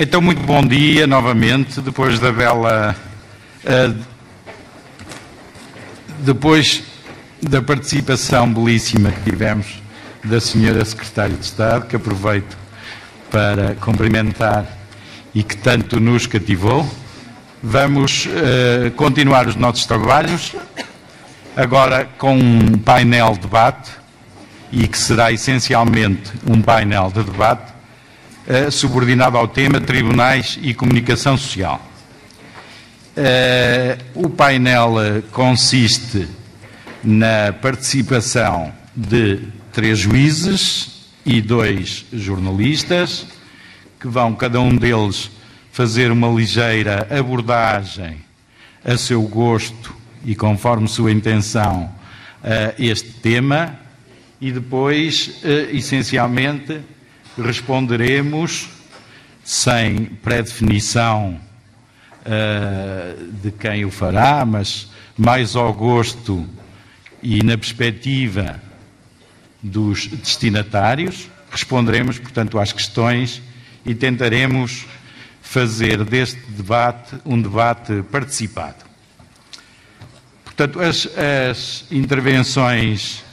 Então, muito bom dia novamente, depois da bela... depois da participação belíssima que tivemos da Senhora Secretária de Estado, que aproveito para cumprimentar e que tanto nos cativou. Vamos continuar os nossos trabalhos, agora com um painel de debate, e que será essencialmente um painel de debate, subordinado ao tema Tribunais e Comunicação Social. O painel consiste na participação de 3 juízes e 2 jornalistas, que vão cada um deles fazer uma ligeira abordagem a seu gosto e conforme sua intenção a este tema, e depois, essencialmente, responderemos, sem pré-definição de quem o fará, mas mais ao gosto e na perspectiva dos destinatários, responderemos, portanto, às questões e tentaremos fazer deste debate um debate participado. Portanto, as intervenções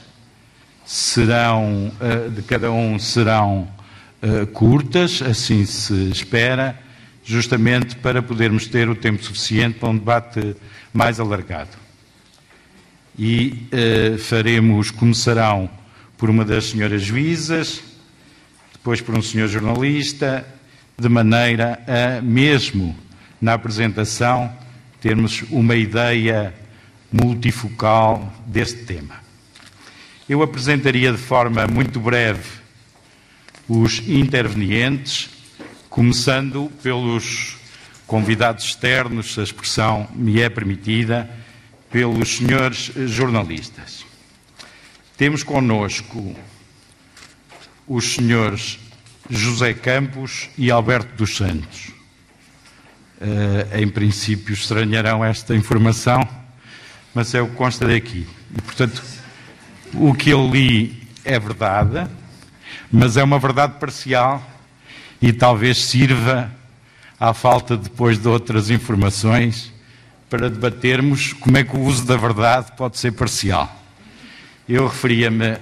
serão, de cada um serão curtas, assim se espera, justamente para podermos ter o tempo suficiente para um debate mais alargado. E começarão por uma das senhoras juízas, depois por um senhor jornalista, de maneira a, mesmo na apresentação, termos uma ideia multifocal deste tema. Eu apresentaria de forma muito breve os intervenientes, começando pelos convidados externos, se a expressão me é permitida, pelos senhores jornalistas. Temos connosco os senhores José Campos e Alberto dos Santos. Em princípio estranharão esta informação, mas é o que consta daqui. E, portanto, o que eu li é verdade, mas é uma verdade parcial e talvez sirva, à falta depois de outras informações, para debatermos como é que o uso da verdade pode ser parcial. Eu referia-me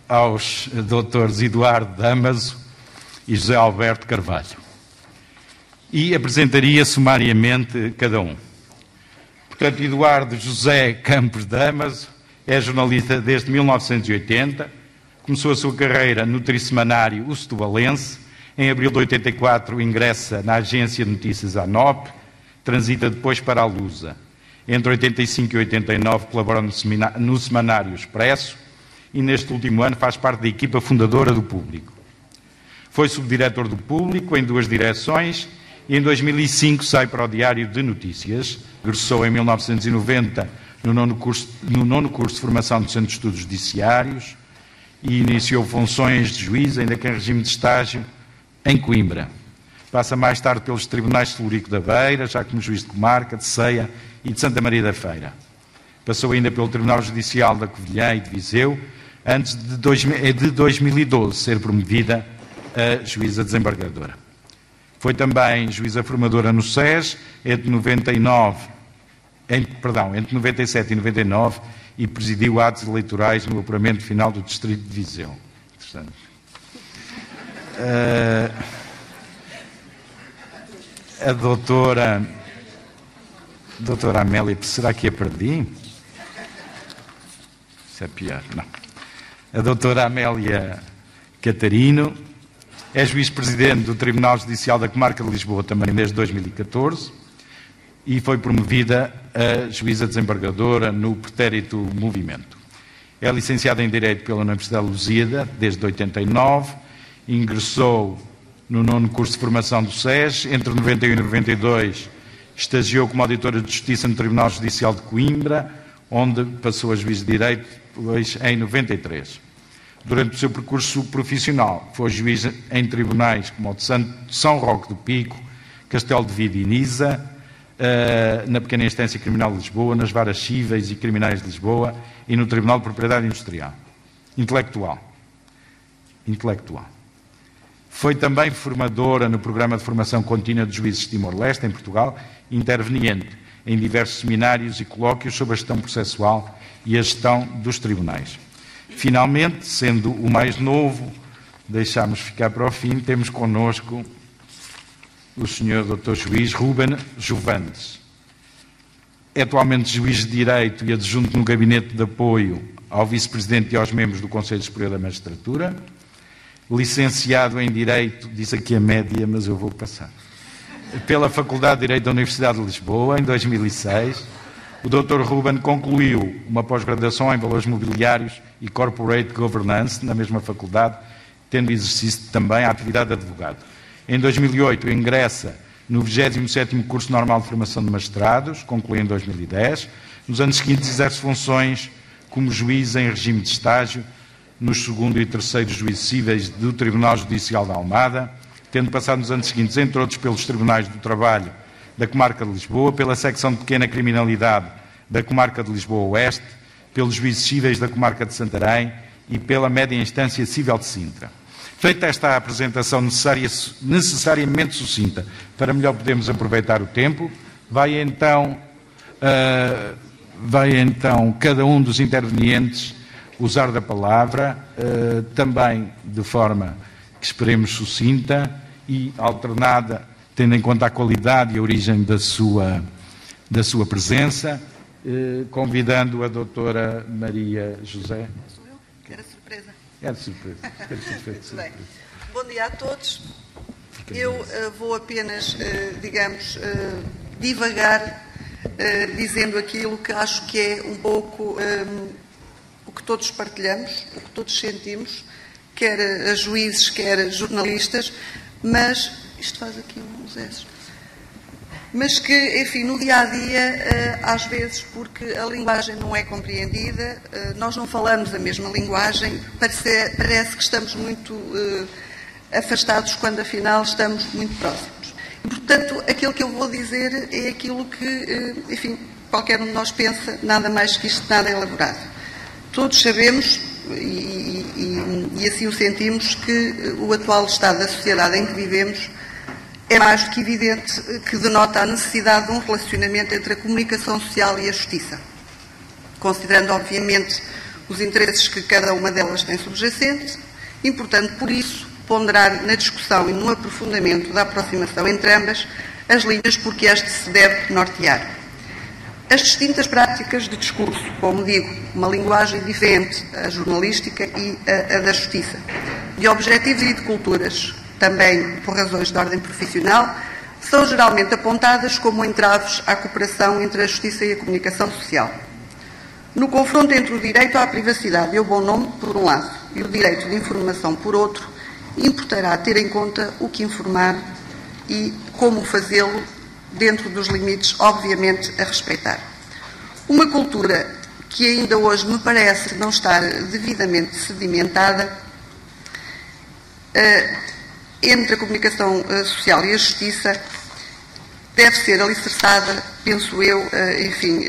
aos doutores Eduardo Damaso e José Alberto Carvalho. E apresentaria sumariamente cada um. Portanto, Eduardo José Campos Damaso é jornalista desde 1980, começou a sua carreira no trissemanário O Setubalense, em abril de 84 ingressa na agência de notícias ANOP, transita depois para a Lusa. Entre 85 e 89 colabora no semanário Expresso e neste último ano faz parte da equipa fundadora do Público. Foi subdiretor do Público em 2 direções e em 2005 sai para o Diário de Notícias. Regressou em 1990 no nono curso de formação do Centro de Estudos Judiciários e iniciou funções de juiz, ainda que em regime de estágio, em Coimbra. Passa mais tarde pelos tribunais de Celurico da Beira, já como juiz de comarca, de Ceia e de Santa Maria da Feira. Passou ainda pelo Tribunal Judicial da Covilhã e de Viseu, antes de 2012 ser promovida a juíza desembargadora. Foi também juíza formadora no SES entre 97 e 99 e presidiu atos eleitorais no apuramento final do Distrito de Viseu. A doutora Amélia, será que a perdi? Isso é pior, não. A doutora Amélia Catarino é juiz-presidente do Tribunal Judicial da Comarca de Lisboa também desde 2014 e foi promovida a juíza desembargadora no pretérito movimento. É licenciada em Direito pela Universidade de Lusíada desde 89, ingressou no nono curso de formação do SES, entre 91 e 92 estagiou como auditora de Justiça no Tribunal Judicial de Coimbra, onde passou a juiz de Direito depois em 93. Durante o seu percurso profissional foi juiz em tribunais como o de São Roque do Pico, Castelo de Vide e Nisa, na pequena instância criminal de Lisboa, nas varas cíveis e criminais de Lisboa e no Tribunal de Propriedade Industrial. Intelectual. Foi também formadora no Programa de Formação Contínua de Juízes de Timor-Leste, em Portugal, interveniente em diversos seminários e colóquios sobre a gestão processual e a gestão dos tribunais. Finalmente, sendo o mais novo, deixámos ficar para o fim, temos connosco o Sr. Dr. Juiz Ruben Jovanes. É atualmente juiz de Direito e adjunto no Gabinete de Apoio ao Vice-Presidente e aos membros do Conselho Superior da Magistratura. Licenciado em Direito, diz aqui a média, mas eu vou passar, pela Faculdade de Direito da Universidade de Lisboa, em 2006. O Dr. Ruben concluiu uma pós-graduação em Valores Mobiliários e Corporate Governance na mesma faculdade, tendo exercido também a atividade de advogado. Em 2008 ingressa no 27º Curso Normal de Formação de Magistrados, conclui em 2010. Nos anos seguintes exerce funções como juiz em regime de estágio nos 2º e 3º juízes cíveis do Tribunal Judicial da Almada, tendo passado nos anos seguintes, entre outros, pelos Tribunais do Trabalho da Comarca de Lisboa, pela Secção de Pequena Criminalidade da Comarca de Lisboa Oeste, pelos juízes cíveis da Comarca de Santarém e pela Média Instância Cível de Sintra. Feita esta apresentação necessariamente sucinta, para melhor podermos aproveitar o tempo, vai então cada um dos intervenientes usar da palavra, também de forma que esperemos sucinta e alternada, tendo em conta a qualidade e a origem da sua presença, convidando a doutora Maria José. Sou eu? Era surpresa. Era surpresa. Muito bem. Bom dia a todos. Eu vou apenas, digamos, divagar, dizendo aquilo que acho que é um pouco o que todos partilhamos, o que todos sentimos, quer juízes, quer jornalistas, mas isto faz aqui uns S. Mas que, enfim, no dia-a-dia, às vezes, porque a linguagem não é compreendida, nós não falamos a mesma linguagem, parece que estamos muito afastados, quando afinal estamos muito próximos. E, portanto, aquilo que eu vou dizer é aquilo que, enfim, qualquer um de nós pensa, nada mais que isto, nada elaborado. Todos sabemos, e assim o sentimos, que o atual estado da sociedade em que vivemos é mais do que evidente que denota a necessidade de um relacionamento entre a comunicação social e a justiça, considerando, obviamente, os interesses que cada uma delas tem subjacente, importando, por isso, ponderar na discussão e no aprofundamento da aproximação entre ambas as linhas por que este se deve nortear. As distintas práticas de discurso, como digo, uma linguagem diferente, a jornalística e a da justiça, de objetivos e de culturas, também por razões de ordem profissional, são geralmente apontadas como entraves à cooperação entre a justiça e a comunicação social. No confronto entre o direito à privacidade e ao bom nome, por um lado, e o direito de informação, por outro, importará ter em conta o que informar e como fazê-lo, dentro dos limites, obviamente, a respeitar. Uma cultura que ainda hoje me parece não estar devidamente sedimentada entre a comunicação social e a justiça deve ser alicerçada, penso eu, enfim,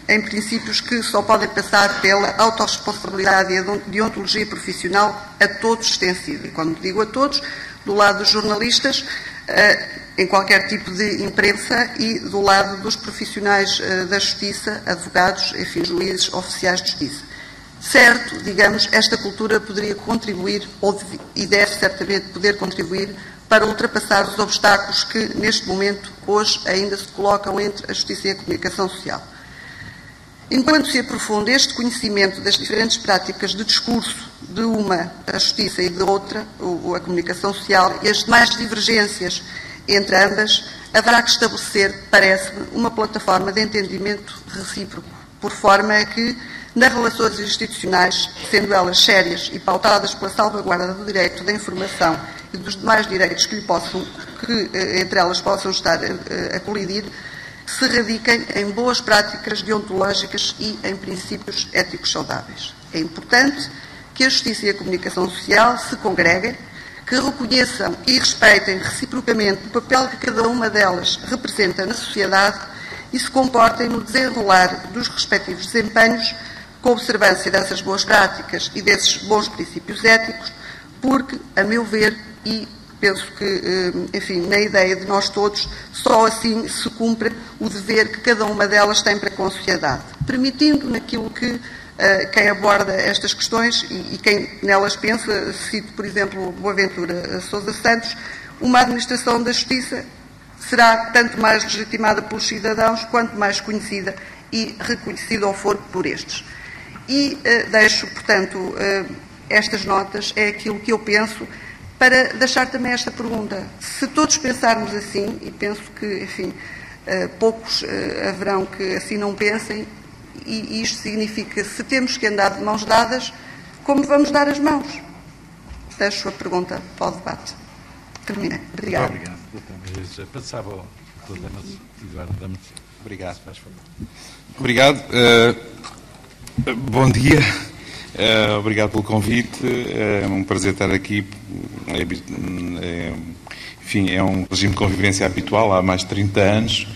em princípios que só podem passar pela autorresponsabilidade e a deontologia profissional a todos extensiva. E quando digo a todos, do lado dos jornalistas, em qualquer tipo de imprensa, e do lado dos profissionais da justiça, advogados, enfim, juízes, oficiais de justiça. Certo, digamos, esta cultura poderia contribuir, e deve certamente poder contribuir, para ultrapassar os obstáculos que, neste momento, hoje, ainda se colocam entre a justiça e a comunicação social. Enquanto se aprofunda este conhecimento das diferentes práticas de discurso de uma, a justiça, e de outra, a comunicação social, e as demais divergências entre ambas, haverá que estabelecer, parece-me, uma plataforma de entendimento recíproco, por forma a que, nas relações institucionais, sendo elas sérias e pautadas pela salvaguarda do direito da informação e dos demais direitos que entre elas possam estar a colidir, se radiquem em boas práticas deontológicas e em princípios éticos saudáveis. É importante que a justiça e a comunicação social se congreguem, que reconheçam e respeitem reciprocamente o papel que cada uma delas representa na sociedade e se comportem no desenrolar dos respectivos desempenhos com observância dessas boas práticas e desses bons princípios éticos, porque, a meu ver, e penso que, enfim, na ideia de nós todos, só assim se cumpre o dever que cada uma delas tem para com a sociedade, permitindo naquilo que quem aborda estas questões e quem nelas pensa, cito, por exemplo, Boaventura Sousa Santos, uma administração da justiça será tanto mais legitimada pelos cidadãos, quanto mais conhecida e reconhecida ou for por estes. E deixo, portanto, estas notas, é aquilo que eu penso, para deixar também esta pergunta. Se todos pensarmos assim, e penso que, enfim, poucos haverão que assim não pensem, e isto significa, se temos que andar de mãos dadas, como vamos dar as mãos? Deixo a pergunta para o debate. Terminei. Obrigado. Obrigado. Passava o problema. Obrigado. Obrigado. Bom dia. Obrigado pelo convite. É um prazer estar aqui. Enfim, é um regime de convivência habitual há mais de 30 anos.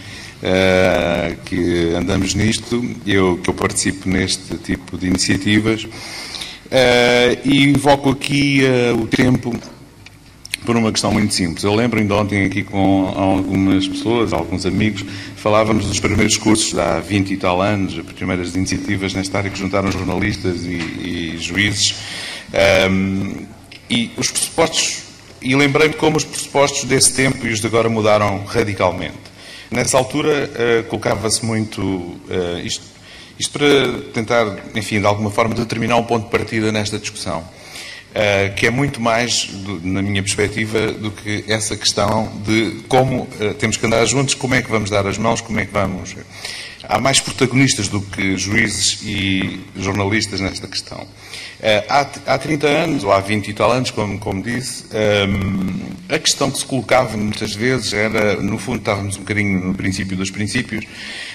Que andamos nisto, que eu participo neste tipo de iniciativas, e invoco aqui o tempo por uma questão muito simples. Eu lembro ainda ontem aqui com algumas pessoas, alguns amigos, falávamos dos primeiros cursos há 20 e tal anos, as primeiras iniciativas nesta área que juntaram jornalistas e juízes, e os pressupostos, e lembrei-me como os pressupostos desse tempo e os de agora mudaram radicalmente. Nessa altura, colocava-se muito isto para tentar, enfim, de alguma forma, determinar um ponto de partida nesta discussão, que é muito mais, na minha perspectiva, do que essa questão de como temos que andar juntos, como é que vamos dar as mãos, como é que vamos... Há mais protagonistas do que juízes e jornalistas nesta questão. Há 30 anos, ou há 20 e tal anos, como disse, a questão que se colocava muitas vezes era, no fundo, estávamos um bocadinho no princípio dos princípios,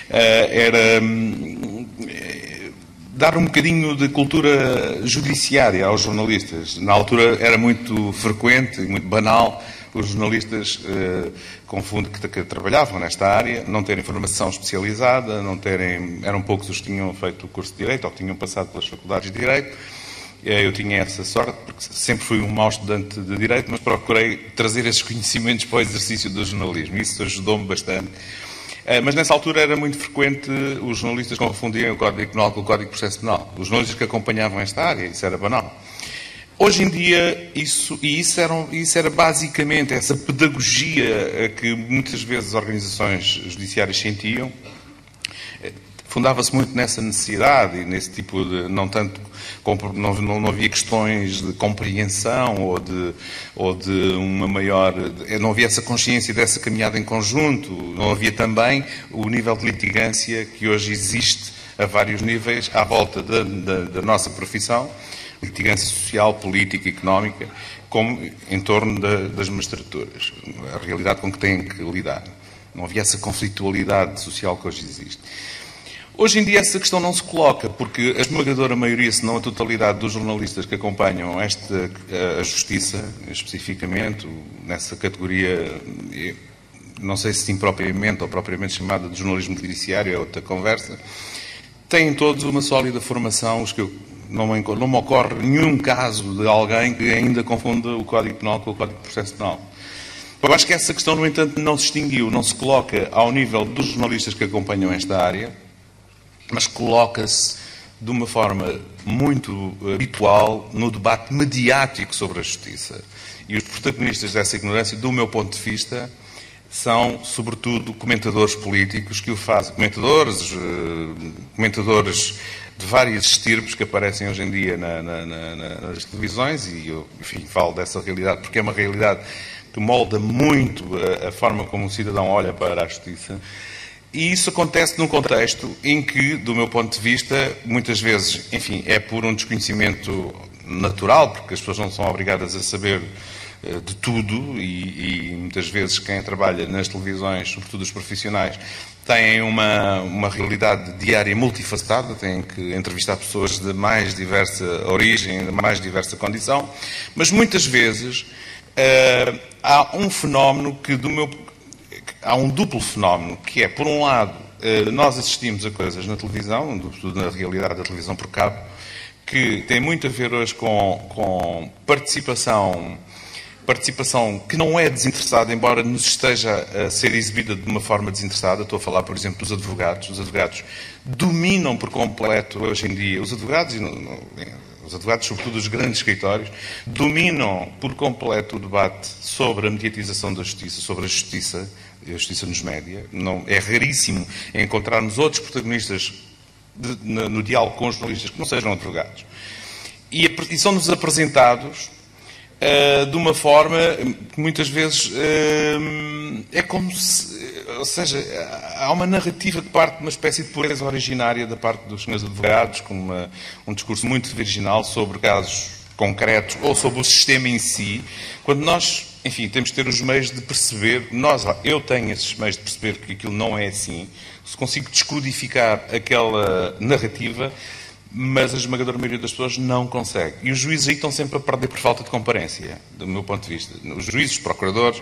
era dar um bocadinho de cultura judiciária aos jornalistas. Na altura era muito frequente e muito banal os jornalistas que trabalhavam nesta área não terem formação especializada, eram poucos os que tinham feito o curso de Direito ou que tinham passado pelas faculdades de Direito. Eu tinha essa sorte, porque sempre fui um mau estudante de Direito, mas procurei trazer esses conhecimentos para o exercício do jornalismo. Isso ajudou-me bastante. Mas nessa altura era muito frequente os jornalistas confundirem o Código Penal com o Código de Processo Penal. Os jornalistas que acompanhavam esta área, isso era banal. Hoje em dia, isso era basicamente essa pedagogia que muitas vezes as organizações judiciárias sentiam, fundava-se muito nessa necessidade e nesse tipo de, não havia questões de compreensão ou de uma maior, não havia essa consciência dessa caminhada em conjunto, não havia também o nível de litigância que hoje existe a vários níveis à volta da nossa profissão, litigância social, política, económica, como em torno das magistraturas, a realidade com que têm que lidar. Não havia essa conflitualidade social que hoje existe. Hoje em dia essa questão não se coloca, porque a esmagadora maioria, se não a totalidade dos jornalistas que acompanham a justiça, especificamente, nessa categoria, não sei se impropriamente ou propriamente chamada de jornalismo judiciário, é outra conversa, têm todos uma sólida formação, os que não me ocorre nenhum caso de alguém que ainda confunda o Código Penal com o Código de Processo Penal. Eu acho que essa questão, no entanto, não se extinguiu, não se coloca ao nível dos jornalistas que acompanham esta área, mas coloca-se de uma forma muito habitual no debate mediático sobre a justiça. E os protagonistas dessa ignorância, do meu ponto de vista, são, sobretudo, comentadores políticos que o fazem. Comentadores de várias estirpes que aparecem hoje em dia nas televisões, e eu, enfim, falo dessa realidade porque é uma realidade que molda muito a forma como o cidadão olha para a justiça. E isso acontece num contexto em que, do meu ponto de vista, muitas vezes, enfim, é por um desconhecimento natural, porque as pessoas não são obrigadas a saber de tudo e muitas vezes quem trabalha nas televisões, sobretudo os profissionais, têm uma realidade diária multifacetada, têm que entrevistar pessoas de mais diversa origem, de mais diversa condição, mas muitas vezes há um fenómeno há um duplo fenómeno, que é, por um lado, nós assistimos a coisas na televisão, sobretudo na realidade da televisão por cabo, que tem muito a ver hoje com participação participação que não é desinteressada, embora nos esteja a ser exibida de uma forma desinteressada. Estou a falar, por exemplo, dos advogados. Os advogados dominam por completo, hoje em dia, os advogados, sobretudo os grandes escritórios, dominam por completo o debate sobre a mediatização da justiça, sobre a justiça e a justiça nos média. Não, é raríssimo encontrarmos outros protagonistas no diálogo com os jornalistas que não sejam advogados. E são-nos apresentados de uma forma que muitas vezes é como se... Ou seja, há uma narrativa que parte de uma espécie de pureza originária da parte dos senhores advogados, com um discurso muito virginal sobre casos concretos ou sobre o sistema em si, quando nós, enfim, temos que ter os meios de perceber, eu tenho esses meios de perceber que aquilo não é assim, se consigo descodificar aquela narrativa, mas a esmagadora maioria das pessoas não consegue. E os juízes aí estão sempre a perder por falta de comparência, do meu ponto de vista. Os juízes, os procuradores.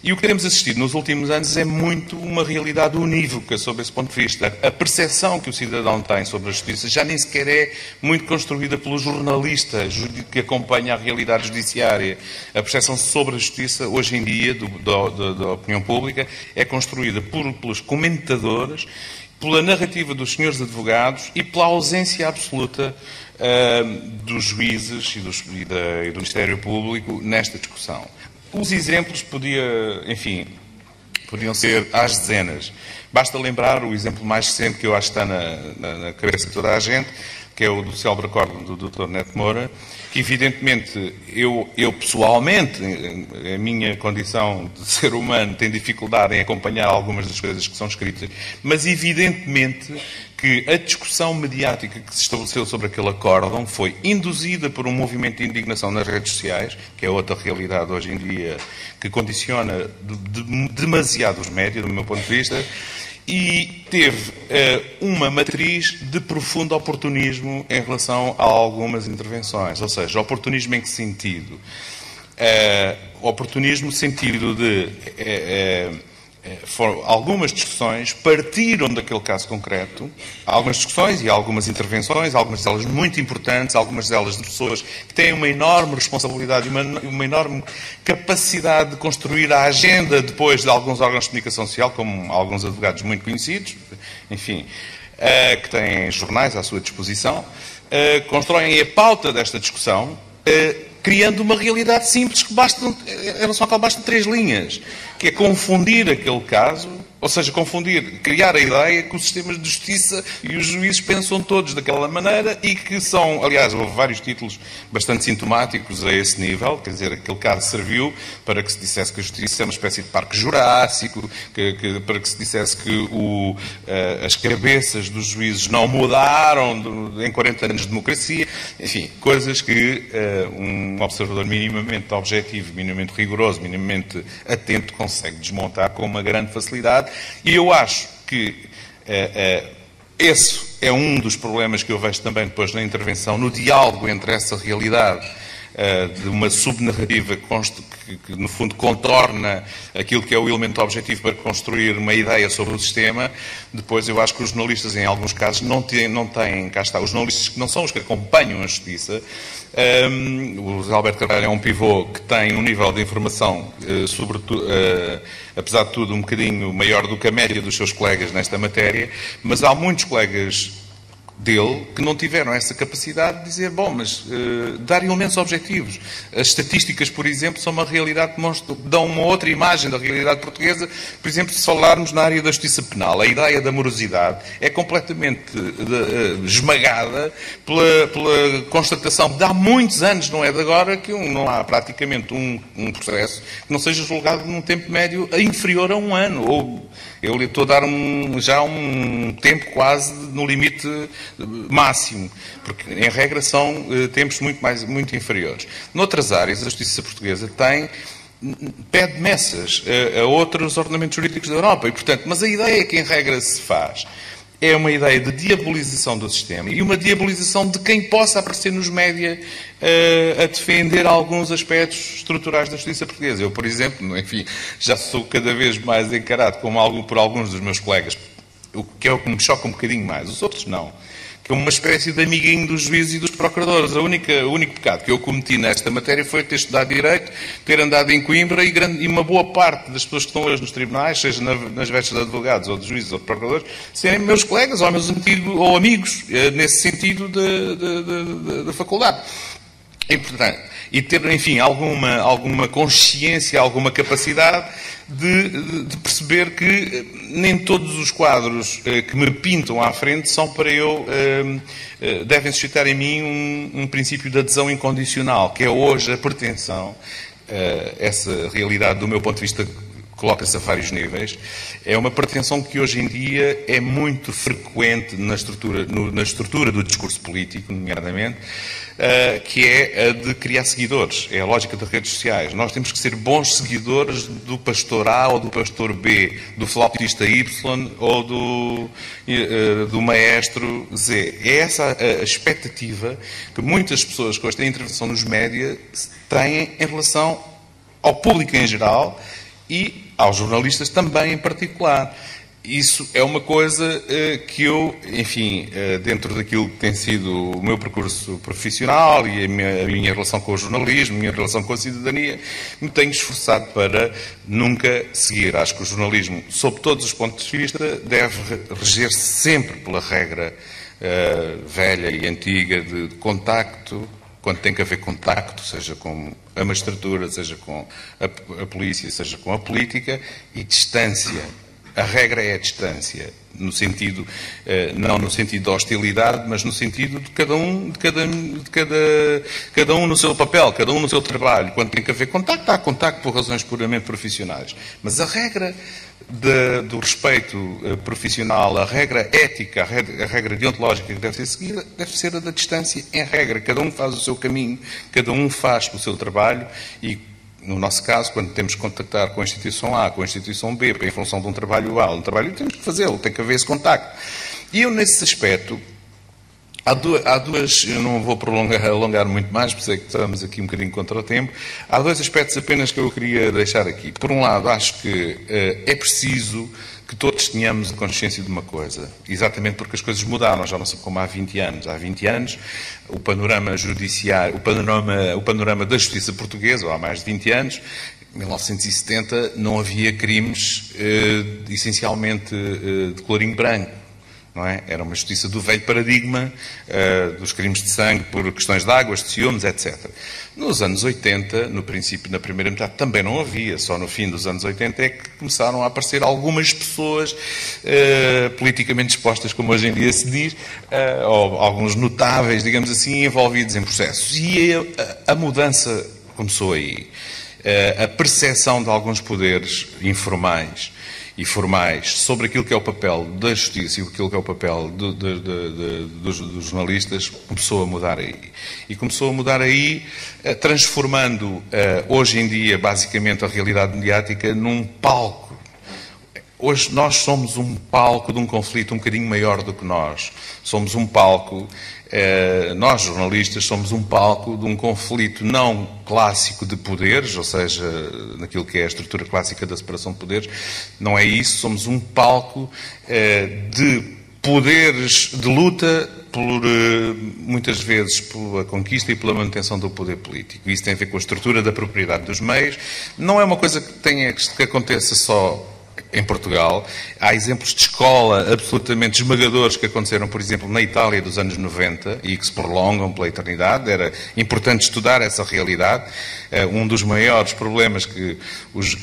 E o que temos assistido nos últimos anos é muito uma realidade unívoca sobre esse ponto de vista. A percepção que o cidadão tem sobre a justiça já nem sequer é muito construída pelo jornalista que acompanha a realidade judiciária. A percepção sobre a justiça, hoje em dia, da opinião pública, é construída pelos comentadores, pela narrativa dos senhores advogados e pela ausência absoluta dos juízes e do Ministério Público nesta discussão. Os exemplos podiam ser às dezenas. Basta lembrar o exemplo mais recente, que eu acho que está na cabeça de toda a gente, que é o do célebre acórdão do Dr. Neto Moura, que evidentemente eu pessoalmente, a minha condição de ser humano, tem dificuldade em acompanhar algumas das coisas que são escritas, mas evidentemente que a discussão mediática que se estabeleceu sobre aquele acórdão foi induzida por um movimento de indignação nas redes sociais, que é outra realidade hoje em dia que condiciona demasiado os médias, do meu ponto de vista, e teve uma matriz de profundo oportunismo em relação a algumas intervenções. Ou seja, oportunismo em que sentido? Oportunismo no sentido de algumas discussões partiram daquele caso concreto, algumas discussões e algumas intervenções, algumas delas muito importantes, algumas delas de pessoas que têm uma enorme responsabilidade e uma enorme capacidade de construir a agenda depois de alguns órgãos de comunicação social, como alguns advogados muito conhecidos, enfim, que têm jornais à sua disposição, constroem a pauta desta discussão, criando uma realidade simples que em relação à qual bastam 3 linhas, que é confundir aquele caso, ou seja, criar a ideia que os sistemas de justiça e os juízes pensam todos daquela maneira e que são, aliás, houve vários títulos bastante sintomáticos a esse nível, quer dizer, aquele caso serviu para que se dissesse que a justiça é uma espécie de parque jurássico, para que se dissesse que as cabeças dos juízes não mudaram em 40 anos de democracia, enfim, coisas que um observador minimamente objetivo, minimamente rigoroso, minimamente atento consegue desmontar com uma grande facilidade. E eu acho que esse é um dos problemas que eu vejo também depois na intervenção, no diálogo entre essa realidade de uma subnarrativa que, no fundo, contorna aquilo que é o elemento objetivo para construir uma ideia sobre o sistema. Depois, eu acho que os jornalistas, em alguns casos, não têm, cá está, os jornalistas que não são os que acompanham a justiça. O Alberto Carvalho é um pivô que tem um nível de informação, sobretudo, apesar de tudo, um bocadinho maior do que a média dos seus colegas nesta matéria, mas há muitos colegas dele que não tiveram essa capacidade de dizer, mas dar elementos objetivos. As estatísticas, por exemplo, são uma realidade que dão uma outra imagem da realidade portuguesa. Por exemplo, se falarmos na área da justiça penal, a ideia da morosidade é completamente esmagada pela constatação de há muitos anos, não é de agora, que não há praticamente um processo que não seja julgado num tempo médio inferior a 1 ano. Ou eu lhe estou a dar já um tempo quase no limite máximo, porque em regra são tempos muito inferiores. Noutras áreas, a justiça portuguesa pede messas a outros ordenamentos jurídicos da Europa, e portanto, mas a ideia que em regra se faz é uma ideia de diabolização do sistema e uma diabolização de quem possa aparecer nos média a defender alguns aspectos estruturais da justiça portuguesa. Eu, por exemplo, enfim, já sou cada vez mais encarado por alguns dos meus colegas, o que é o que me choca um bocadinho mais, os outros não, que é uma espécie de amiguinho dos juízes e dos procuradores. O único pecado que eu cometi nesta matéria foi ter estudado Direito, ter andado em Coimbra e uma boa parte das pessoas que estão hoje nos tribunais, seja nas vestes de advogados ou de juízes ou de procuradores, serem meus colegas ou meus antigos ou amigos, nesse sentido da faculdade. E, portanto, e ter, enfim, alguma consciência, alguma capacidade de perceber que nem todos os quadros que me pintam à frente são para eu... devem suscitar em mim um princípio de adesão incondicional, que é hoje a pretensão, essa realidade do meu ponto de vista coloca-se a vários níveis, é uma pretensão que hoje em dia é muito frequente na estrutura do discurso político, nomeadamente, que é a de criar seguidores. É a lógica das redes sociais. Nós temos que ser bons seguidores do pastor A ou do pastor B, do flautista Y ou do maestro Z. É essa a expectativa que muitas pessoas com esta intervenção nos média têm em relação ao público em geral e aos jornalistas também em particular. Isso é uma coisa que eu, enfim, dentro daquilo que tem sido o meu percurso profissional e a minha relação com o jornalismo, a minha relação com a cidadania, me tenho esforçado para nunca seguir. Acho que o jornalismo, sob todos os pontos de vista, deve reger-se sempre pela regra velha e antiga de contacto, quando tem que haver contacto, seja com a magistratura, seja com a polícia, seja com a política, e distância. A regra é a distância, no sentido, não no sentido da hostilidade, mas no sentido de cada um no seu papel, cada um no seu trabalho. Quando tem que haver contacto, há contacto por razões puramente profissionais. Mas a regra do respeito profissional, a regra ética, a regra deontológica que deve ser seguida, deve ser a da distância em regra. Cada um faz o seu caminho, cada um faz o seu trabalho e, no nosso caso, quando temos que contactar com a instituição A, com a instituição B, em função de um trabalho A, temos que fazê-lo, tem que haver esse contacto. E eu, nesse aspecto, há duas, eu não vou alongar muito mais, porque sei que estamos aqui um bocadinho contra o tempo, há dois aspectos apenas que eu queria deixar aqui. Por um lado, acho que é preciso que todos tenhamos a consciência de uma coisa, exatamente porque as coisas mudaram, já não são como há 20 anos. Há 20 anos, o panorama judiciário, o panorama da justiça portuguesa, ou há mais de 20 anos, em 1970, não havia crimes essencialmente de colorinho branco. Não é? Era uma justiça do velho paradigma, dos crimes de sangue por questões de águas, de ciúmes, etc. Nos anos 80, no princípio, na primeira metade, também não havia. Só no fim dos anos 80 é que começaram a aparecer algumas pessoas politicamente dispostas, como hoje em dia se diz, ou alguns notáveis, digamos assim, envolvidos em processos. E a mudança começou aí. A percepção de alguns poderes informais e formais sobre aquilo que é o papel da justiça e aquilo que é o papel dos jornalistas começou a mudar aí. E começou a mudar aí, transformando hoje em dia, basicamente, a realidade mediática num palco. Hoje nós somos um palco de um conflito um bocadinho maior do que nós. Somos um palco, nós jornalistas somos um palco de um conflito não clássico de poderes, ou seja, naquilo que é a estrutura clássica da separação de poderes, não é isso, somos um palco de poderes de luta muitas vezes pela conquista e pela manutenção do poder político. Isso tem a ver com a estrutura da propriedade dos meios. Não é uma coisa que aconteça só em Portugal. Há exemplos de escola absolutamente esmagadores que aconteceram, por exemplo, na Itália dos anos 90 e que se prolongam pela eternidade. Era importante estudar essa realidade. Um dos maiores problemas que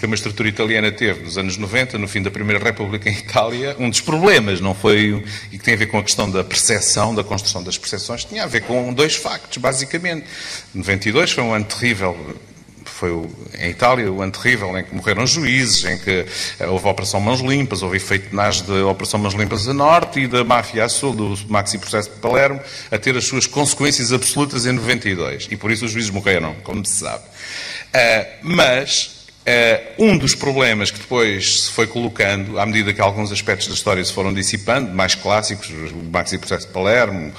a magistratura italiana teve nos anos 90, no fim da Primeira República em Itália, um dos problemas, não foi, e que tem a ver com a questão da percepção, da construção das percepções, tinha a ver com dois factos, basicamente. 92 foi um ano terrível. Foi em Itália o ano terrível em que morreram juízes, em que houve a Operação Mãos Limpas, houve efeito tenaz da Operação Mãos Limpas a norte e da máfia a sul, do Maxi Processo de Palermo, a ter as suas consequências absolutas em 92. E por isso os juízes morreram, como se sabe. Mas um dos problemas que depois se foi colocando, à medida que alguns aspectos da história se foram dissipando, mais clássicos, o Maxi Processo de Palermo,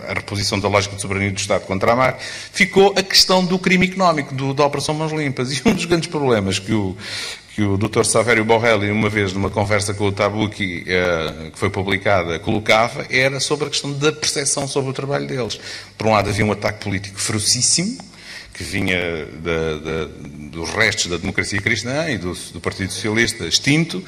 a reposição da lógica de soberania do Estado contra a máfia, ficou a questão do crime económico, da Operação Mãos Limpas. E um dos grandes problemas que que o Dr. Savério Borrelli, uma vez numa conversa com o Tabucchi, que foi publicada, colocava, era sobre a questão da percepção sobre o trabalho deles. Por um lado havia um ataque político ferocíssimo, que vinha dos restos da democracia cristã e do Partido Socialista extinto,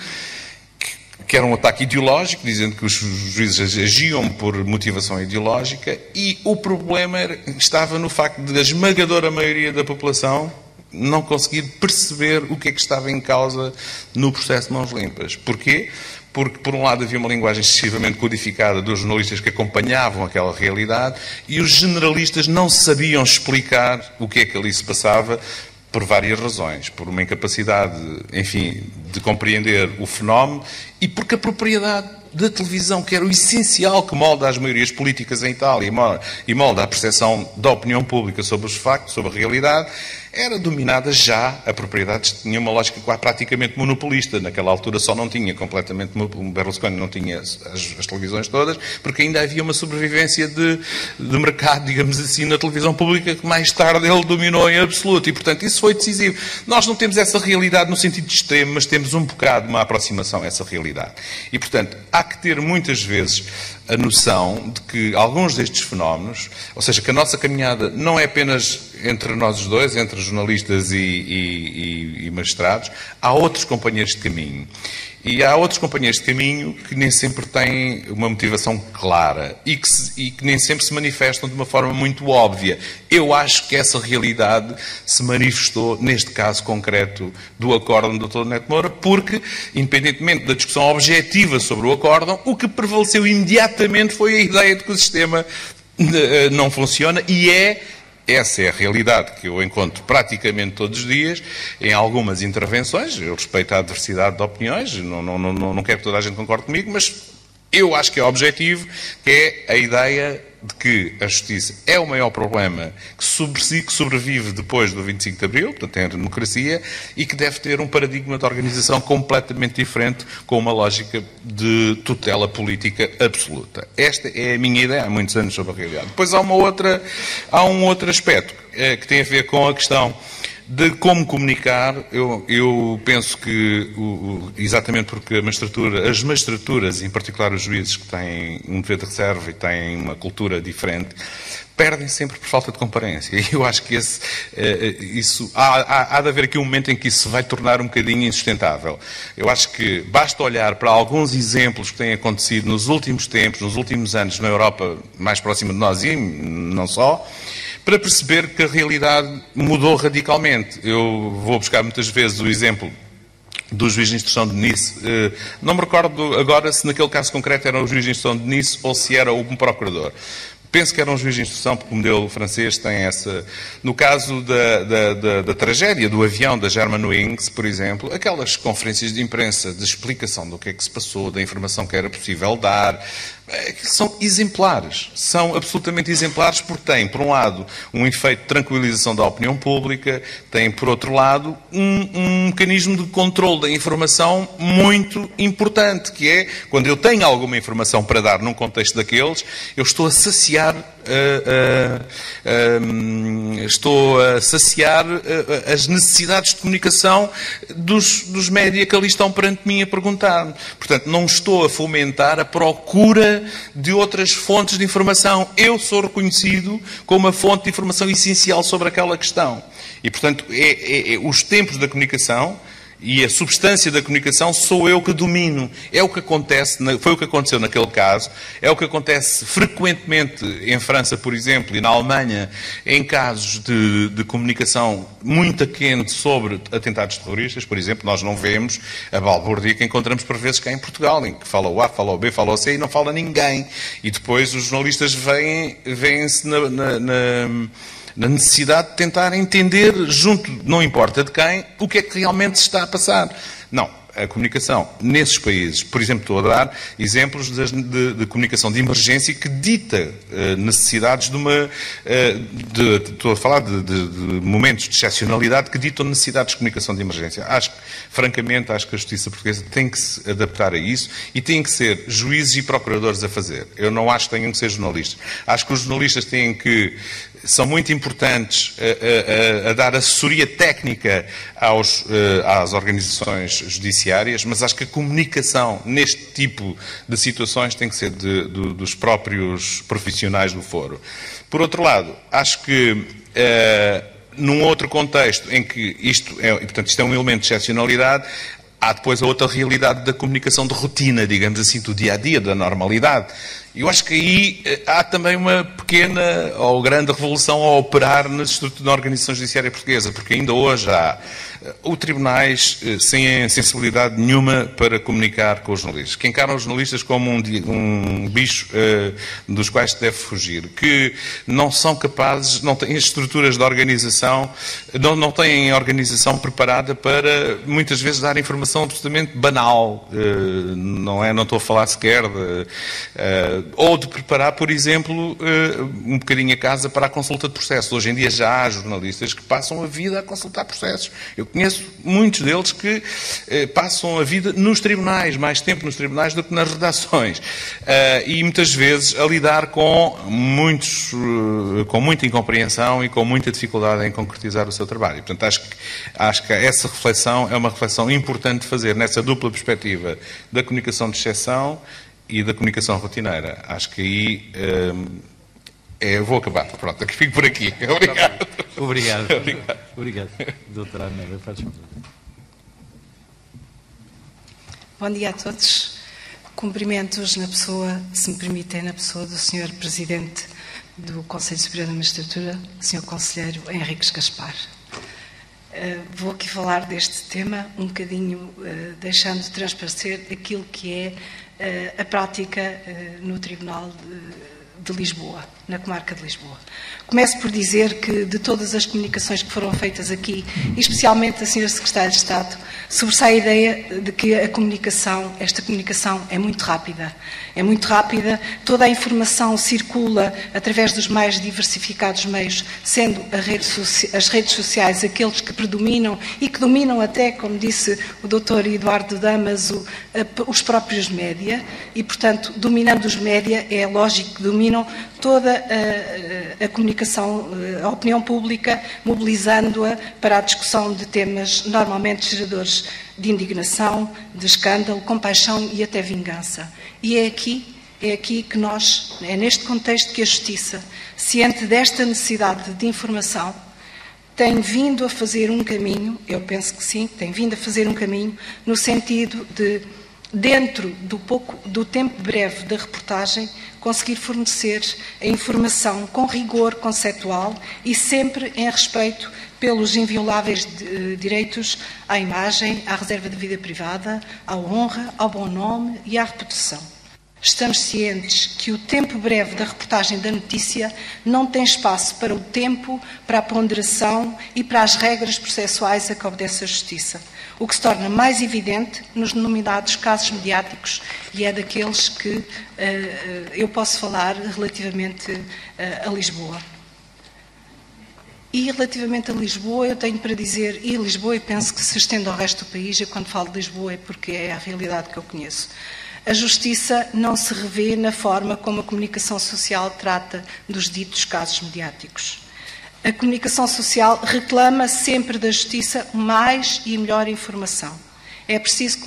que era um ataque ideológico, dizendo que os juízes agiam por motivação ideológica, e o problema estava no facto de a esmagadora maioria da população não conseguir perceber o que é que estava em causa no processo de Mãos Limpas. Porquê? Porque, por um lado, havia uma linguagem excessivamente codificada dos jornalistas que acompanhavam aquela realidade e os generalistas não sabiam explicar o que é que ali se passava por várias razões. Por uma incapacidade, enfim, de compreender o fenómeno e porque a propriedade da televisão, que era o essencial que molda as maiorias políticas em Itália e molda a percepção da opinião pública sobre os factos, sobre a realidade, era dominada já, a propriedade tinha uma lógica praticamente monopolista. Naquela altura só não tinha completamente, o Berlusconi não tinha as televisões todas, porque ainda havia uma sobrevivência de mercado, digamos assim, na televisão pública, que mais tarde ele dominou em absoluto. E, portanto, isso foi decisivo. Nós não temos essa realidade no sentido extremo, mas temos um bocado uma aproximação a essa realidade. E, portanto, há que ter muitas vezes a noção de que alguns destes fenómenos, ou seja, que a nossa caminhada não é apenas entre nós os dois, entre jornalistas e magistrados, há outros companheiros de caminho. E há outros companheiros de caminho que nem sempre têm uma motivação clara e que nem sempre se manifestam de uma forma muito óbvia. Eu acho que essa realidade se manifestou neste caso concreto do acórdão do Dr. Neto Moura, porque, independentemente da discussão objetiva sobre o acórdão, o que prevaleceu imediatamente foi a ideia de que o sistema não funciona e essa é a realidade que eu encontro praticamente todos os dias, em algumas intervenções. Eu respeito a diversidade de opiniões, não quero que toda a gente concorde comigo, mas eu acho que é objetivo, que é a ideia de que a justiça é o maior problema que sobrevive depois do 25 de Abril, portanto, é a democracia, e que deve ter um paradigma de organização completamente diferente, com uma lógica de tutela política absoluta. Esta é a minha ideia há muitos anos sobre a realidade. Depois há um outro aspecto que tem a ver com a questão de como comunicar. Eu penso que, exatamente porque as magistraturas, em particular os juízes que têm um dever de reserva e têm uma cultura diferente, perdem sempre por falta de comparência. E eu acho que há de haver aqui um momento em que isso se vai tornar um bocadinho insustentável. Eu acho que basta olhar para alguns exemplos que têm acontecido nos últimos tempos, nos últimos anos, na Europa mais próxima de nós e não só, para perceber que a realidade mudou radicalmente. Eu vou buscar muitas vezes o exemplo do juiz de instrução de Nice. Não me recordo agora se naquele caso concreto era o juiz de instrução de Nice ou se era um procurador. Penso que era um juiz de instrução, porque o modelo francês tem essa... No caso da tragédia do avião da Germanwings, por exemplo, aquelas conferências de imprensa de explicação do que é que se passou, da informação que era possível dar, são exemplares. São absolutamente exemplares porque têm, por um lado, um efeito de tranquilização da opinião pública, têm, por outro lado, um mecanismo de controle da informação muito importante, que é, quando eu tenho alguma informação para dar num contexto daqueles, eu estou a saciar as necessidades de comunicação dos média que ali estão perante mim a perguntar-me. Portanto, não estou a fomentar a procura de outras fontes de informação. Eu sou reconhecido como uma fonte de informação essencial sobre aquela questão. E, portanto, os tempos da comunicação e a substância da comunicação sou eu que domino. É o que acontece, foi o que aconteceu naquele caso, é o que acontece frequentemente em França, por exemplo, e na Alemanha, em casos de comunicação muito quente sobre atentados terroristas, por exemplo. Nós não vemos a balbúrdia que encontramos por vezes cá em Portugal, em que fala o A, fala o B, fala o C e não fala ninguém. E depois os jornalistas veem-se na necessidade de tentar entender, junto, não importa de quem, o que é que realmente se está a passar. Não, a comunicação nesses países, por exemplo, estou a dar exemplos de comunicação de emergência que dita necessidades estou a falar de momentos de excepcionalidade que ditam necessidades de comunicação de emergência. Francamente, acho que a justiça portuguesa tem que se adaptar a isso e tem que ser juízes e procuradores a fazer. Eu não acho que tenham que ser jornalistas. Acho que os jornalistas têm que são muito importantes a dar assessoria técnica às organizações judiciárias, mas acho que a comunicação neste tipo de situações tem que ser dos próprios profissionais do foro. Por outro lado, acho que num outro contexto em que isto é um elemento de excepcionalidade, há depois a outra realidade da comunicação de rotina, digamos assim, do dia-a-dia, da normalidade. Eu acho que aí há também uma pequena ou grande revolução a operar na organização judiciária portuguesa, porque ainda hoje há tribunais sem sensibilidade nenhuma para comunicar com os jornalistas, que encaram os jornalistas como um bicho dos quais se deve fugir, que não são capazes, não têm estruturas de organização, não têm organização preparada para, muitas vezes, dar informação absolutamente banal, não estou a falar sequer ou de preparar, por exemplo, um bocadinho a casa para a consulta de processos. Hoje em dia já há jornalistas que passam a vida a consultar processos. Eu conheço muitos deles que passam a vida nos tribunais, mais tempo nos tribunais do que nas redações. E muitas vezes a lidar com muita incompreensão e com muita dificuldade em concretizar o seu trabalho. E, portanto, acho que essa reflexão é uma reflexão importante de fazer nessa dupla perspectiva da comunicação de exceção e da comunicação rotineira. Acho que aí vou acabar. Pronto, aqui fico por aqui. Obrigado. Obrigado. Obrigado. Doutora Arnalda, faz favor. Bom dia a todos. Cumprimentos na pessoa, se me permitem, na pessoa do Sr. Presidente do Conselho Superior da Magistratura, Sr. Conselheiro Henriques Gaspar. Vou aqui falar deste tema um bocadinho deixando de transparecer aquilo que é a prática no Tribunal de Lisboa, na comarca de Lisboa. Começo por dizer que de todas as comunicações que foram feitas aqui, e especialmente da Sra. Secretária de Estado, sobressai a ideia de que esta comunicação é muito rápida. É muito rápida, toda a informação circula através dos mais diversificados meios, sendo as redes sociais aqueles que predominam e que dominam até, como disse o Dr. Eduardo Damaso, os próprios média, e, portanto, dominando os média, é lógico que dominam toda a comunicação, a opinião pública, mobilizando-a para a discussão de temas normalmente geradores de indignação, de escândalo, compaixão e até vingança. E é aqui que é neste contexto que a Justiça, ciente desta necessidade de informação, tem vindo a fazer um caminho, eu penso que sim, tem vindo a fazer um caminho no sentido de, dentro do tempo breve da reportagem, conseguir fornecer a informação com rigor conceptual e sempre em respeito pelos invioláveis direitos à imagem, à reserva de vida privada, à honra, ao bom nome e à reputação. Estamos cientes que o tempo breve da reportagem da notícia não tem espaço para o tempo, para a ponderação e para as regras processuais a que obedece a Justiça, o que se torna mais evidente nos denominados casos mediáticos, e é daqueles que eu posso falar relativamente a Lisboa. E relativamente a Lisboa, eu tenho para dizer, e Lisboa, e penso que se estende ao resto do país, e quando falo de Lisboa é porque é a realidade que eu conheço. A Justiça não se revê na forma como a comunicação social trata dos ditos casos mediáticos. A comunicação social reclama sempre da Justiça mais e melhor informação. É preciso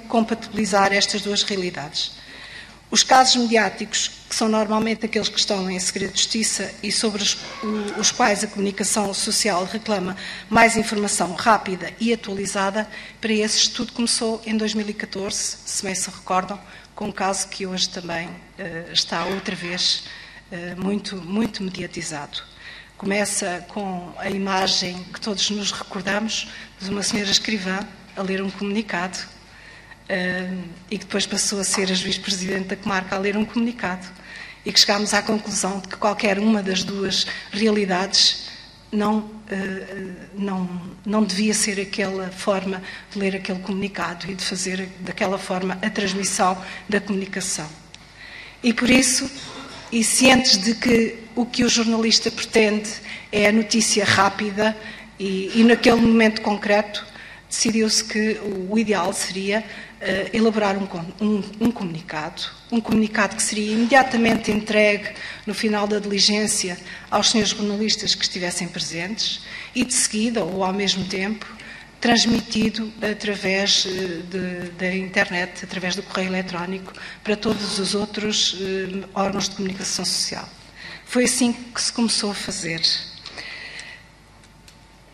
compatibilizar estas duas realidades. Os casos mediáticos, que são normalmente aqueles que estão em segredo de justiça e sobre os quais a comunicação social reclama mais informação rápida e atualizada, para esses tudo começou em 2014, se bem se recordam, com um caso que hoje também está outra vez muito mediatizado. Começa com a imagem que todos nos recordamos de uma senhora escrivã a ler um comunicado e que depois passou a ser a juiz-presidente da comarca a ler um comunicado, e que chegámos à conclusão de que qualquer uma das duas realidades não devia ser aquela forma de ler aquele comunicado e de fazer daquela forma a transmissão da comunicação. E por isso, e cientes de que o que o jornalista pretende é a notícia rápida e naquele momento concreto, decidiu-se que o ideal seria elaborar um comunicado que seria imediatamente entregue no final da diligência aos senhores jornalistas que estivessem presentes e, de seguida, ou ao mesmo tempo, transmitido através da internet, através do correio eletrónico, para todos os outros órgãos de comunicação social. Foi assim que se começou a fazer.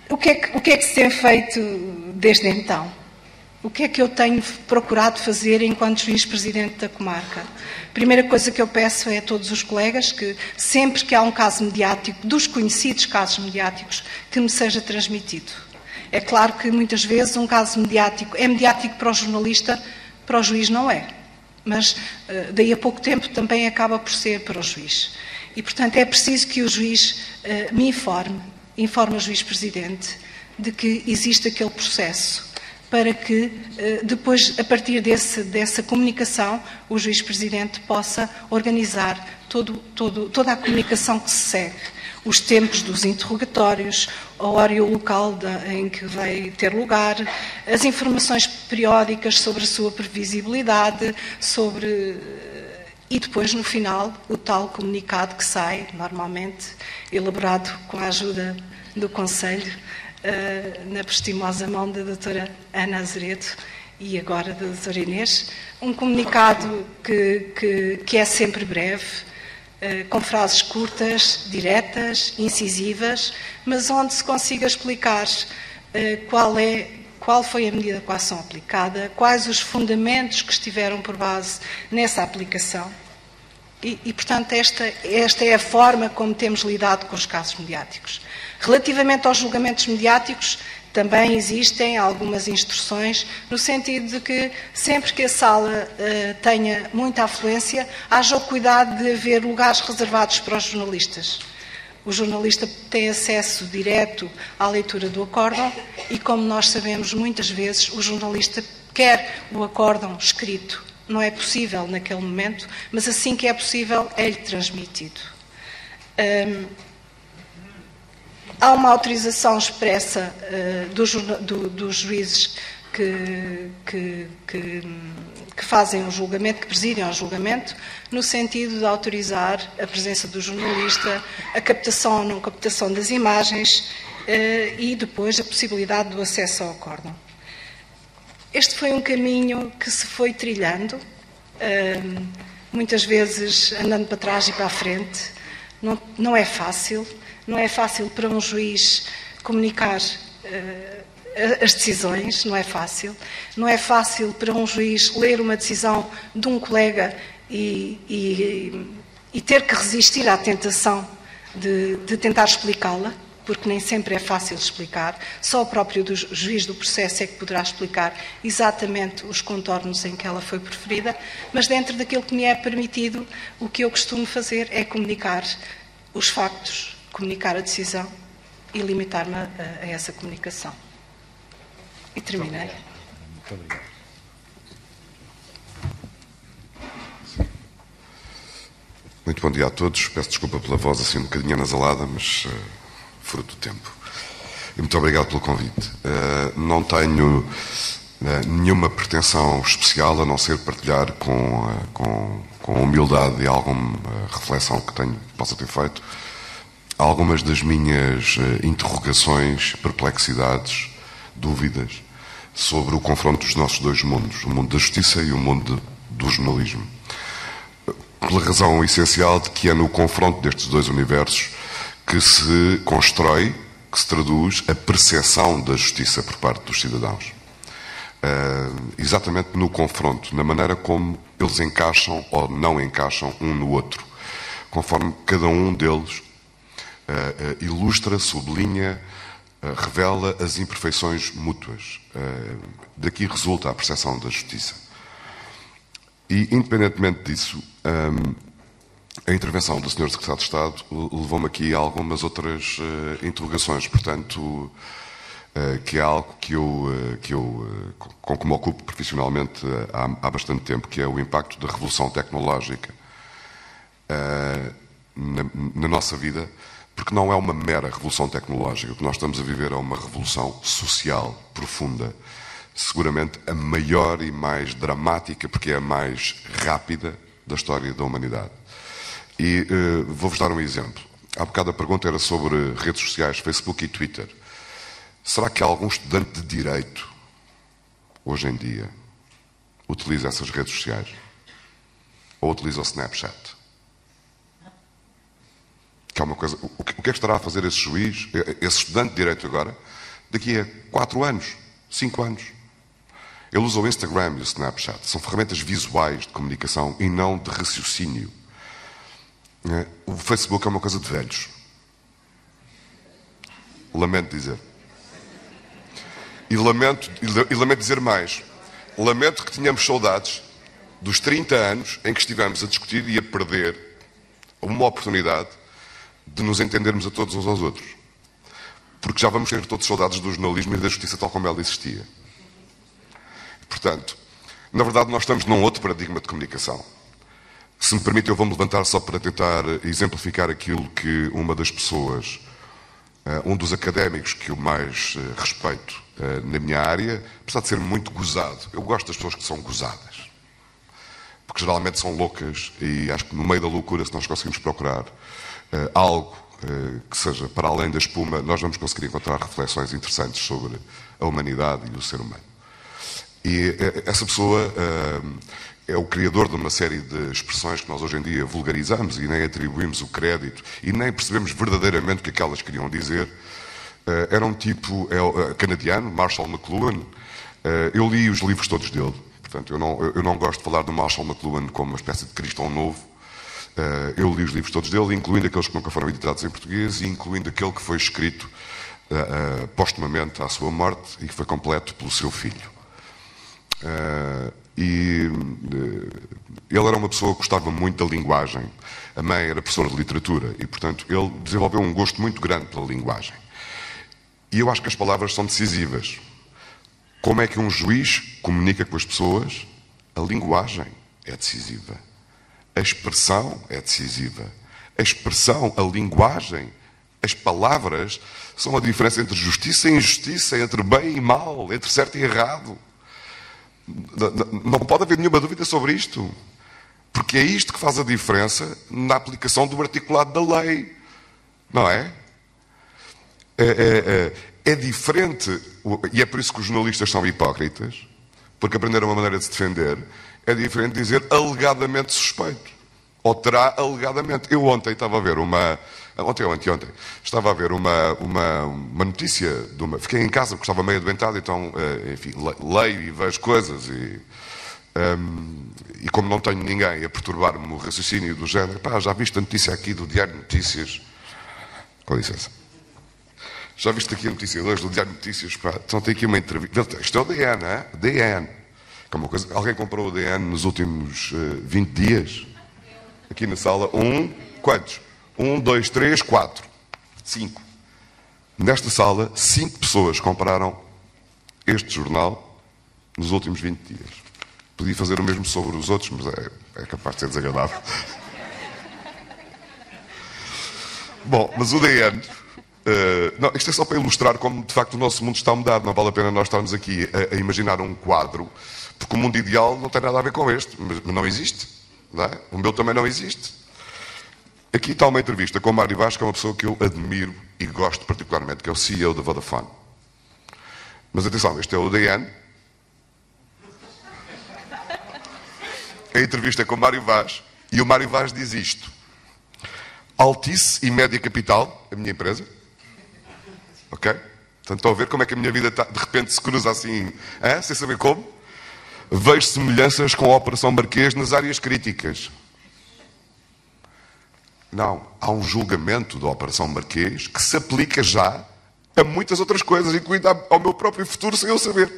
O que é que se tem feito desde então? O que é que eu tenho procurado fazer enquanto juiz-presidente da comarca? A primeira coisa que eu peço é a todos os colegas que, sempre que há um caso mediático, dos conhecidos casos mediáticos, que me seja transmitido. É claro que muitas vezes um caso mediático é mediático para o jornalista, para o juiz não é. Mas daí a pouco tempo também acaba por ser para o juiz. E, portanto, é preciso que o juiz me informe o juiz-presidente de que existe aquele processo, para que depois, a partir dessa comunicação, o juiz-presidente possa organizar toda a comunicação que se segue, os tempos dos interrogatórios, a hora e o local em que vai ter lugar, as informações periódicas sobre a sua previsibilidade, e depois, no final, o tal comunicado que sai, normalmente, elaborado com a ajuda do Conselho, na prestimosa mão da doutora Ana Azeredo e agora da doutora Inês, um comunicado que é sempre breve, com frases curtas, diretas, incisivas, mas onde se consiga explicar qual foi a medida de coação aplicada, quais os fundamentos que estiveram por base nessa aplicação. E, portanto, esta é a forma como temos lidado com os casos mediáticos. Relativamente aos julgamentos mediáticos, também existem algumas instruções no sentido de que, sempre que a sala tenha muita afluência, haja o cuidado de haver lugares reservados para os jornalistas. O jornalista tem acesso direto à leitura do acórdão e, como nós sabemos, muitas vezes o jornalista quer o acórdão escrito. Não é possível naquele momento, mas assim que é possível, é-lhe transmitido. Há uma autorização expressa dos juízes que fazem o julgamento, que presidem ao julgamento, no sentido de autorizar a presença do jornalista, a captação ou não captação das imagens e depois a possibilidade do acesso ao acórdão. Este foi um caminho que se foi trilhando, muitas vezes andando para trás e para a frente. Não é fácil. Não é fácil para um juiz comunicar as decisões, não é fácil. Não é fácil para um juiz ler uma decisão de um colega e ter que resistir à tentação de tentar explicá-la, porque nem sempre é fácil explicar. Só o próprio juiz do processo é que poderá explicar exatamente os contornos em que ela foi preferida, mas dentro daquilo que me é permitido, o que eu costumo fazer é comunicar os factos, comunicar a decisão e limitar-me a essa comunicação. E terminei. Muito obrigado. Muito bom dia a todos. Peço desculpa pela voz assim um bocadinho anasalada, mas fruto do tempo. E muito obrigado pelo convite. Não tenho nenhuma pretensão especial a não ser partilhar com humildade e alguma reflexão que possa ter feito algumas das minhas interrogações, perplexidades, dúvidas sobre o confronto dos nossos dois mundos, o mundo da justiça e o mundo do jornalismo. Pela razão essencial de que é no confronto destes dois universos que se constrói, que se traduz a percepção da justiça por parte dos cidadãos. Exatamente no confronto, na maneira como eles encaixam ou não encaixam um no outro, conforme cada um deles ilustra, sublinha, revela as imperfeições mútuas. Daqui resulta a percepção da justiça. E, independentemente disso, a intervenção do Sr. Secretário de Estado levou-me aqui a algumas outras interrogações, portanto, que é algo com que me ocupo profissionalmente há bastante tempo, que é o impacto da revolução tecnológica na nossa vida, Porque não é uma mera revolução tecnológica. O que nós estamos a viver é uma revolução social profunda. Seguramente a maior e mais dramática, porque é a mais rápida da história da humanidade. E vou-vos dar um exemplo. Há bocado a pergunta era sobre redes sociais, Facebook e Twitter. Será que algum estudante de Direito, hoje em dia, utiliza essas redes sociais? Ou utiliza o Snapchat? Que é uma coisa, o que é que estará a fazer esse juiz, esse estudante de Direito agora, daqui a 4 anos, 5 anos? Ele usa o Instagram e o Snapchat. São ferramentas visuais de comunicação e não de raciocínio. O Facebook é uma coisa de velhos. Lamento dizer. E lamento dizer mais. Lamento que tenhamos saudades dos 30 anos em que estivemos a discutir e a perder uma oportunidade de nos entendermos a todos uns aos outros. Porque já vamos ter todos saudades do jornalismo e da justiça tal como ela existia. Portanto, na verdade nós estamos num outro paradigma de comunicação. Se me permite, eu vou-me levantar só para tentar exemplificar aquilo que uma das pessoas, um dos académicos que eu mais respeito na minha área, apesar de ser muito gozado, eu gosto das pessoas que são gozadas. Porque geralmente são loucas e acho que no meio da loucura, se nós conseguimos procurar algo que seja para além da espuma, nós vamos conseguir encontrar reflexões interessantes sobre a humanidade e o ser humano. E essa pessoa é o criador de uma série de expressões que nós hoje em dia vulgarizamos e nem atribuímos o crédito e nem percebemos verdadeiramente o que é que elas queriam dizer. Era um tipo canadiano, Marshall McLuhan. Eu li os livros todos dele. Portanto, eu não gosto de falar do Marshall McLuhan como uma espécie de cristão novo. Eu li os livros todos dele, incluindo aqueles que nunca foram editados em português e incluindo aquele que foi escrito postumamente à sua morte e que foi completo pelo seu filho. Ele era uma pessoa que gostava muito da linguagem. A mãe era professora de literatura e, portanto, ele desenvolveu um gosto muito grande pela linguagem. E eu acho que as palavras são decisivas. Como é que um juiz comunica com as pessoas? A linguagem é decisiva. A expressão é decisiva. A expressão, a linguagem, as palavras são a diferença entre justiça e injustiça, entre bem e mal, entre certo e errado. Não pode haver nenhuma dúvida sobre isto. Porque é isto que faz a diferença na aplicação do articulado da lei. Não é? É diferente, e é por isso que os jornalistas são hipócritas, porque aprenderam uma maneira de se defender. É diferente dizer alegadamente suspeito. Ou terá alegadamente. Eu ontem estava a ver anteontem, estava a ver uma notícia fiquei em casa porque estava meio adoentado, então, enfim, leio e vejo coisas e como não tenho ninguém a perturbar-me o raciocínio do género, já viste a notícia aqui do Diário de Notícias? Com licença. Já viste aqui a notícia 2 do Diário de Notícias? Então tem aqui uma entrevista. Isto é o DN, não é? DN. Que é uma coisa, alguém comprou o DN nos últimos 20 dias? Aqui na sala, quantos? 1, 2, 3, 4, 5. Nesta sala, 5 pessoas compraram este jornal nos últimos 20 dias. Podia fazer o mesmo sobre os outros, mas é capaz de ser desagradável. Bom, mas o DN... não, isto é só para ilustrar como, de facto, o nosso mundo está a mudar. Não vale a pena nós estarmos aqui a imaginar um quadro, porque o mundo ideal não tem nada a ver com este, mas não existe. Não é? O meu também não existe. Aqui está uma entrevista com o Mário Vaz, que é uma pessoa que eu admiro e gosto particularmente, que é o CEO da Vodafone. Mas atenção, este é o DN. A entrevista é com o Mário Vaz, e o Mário Vaz diz isto: Altice e Média Capital, a minha empresa. Ok? Portanto, estão a ver como é que a minha vida de repente se cruza assim, sem saber como? Vejo semelhanças com a Operação Marquês nas áreas críticas. Não, há um julgamento da Operação Marquês que se aplica já a muitas outras coisas, incluindo ao meu próprio futuro, sem eu saber.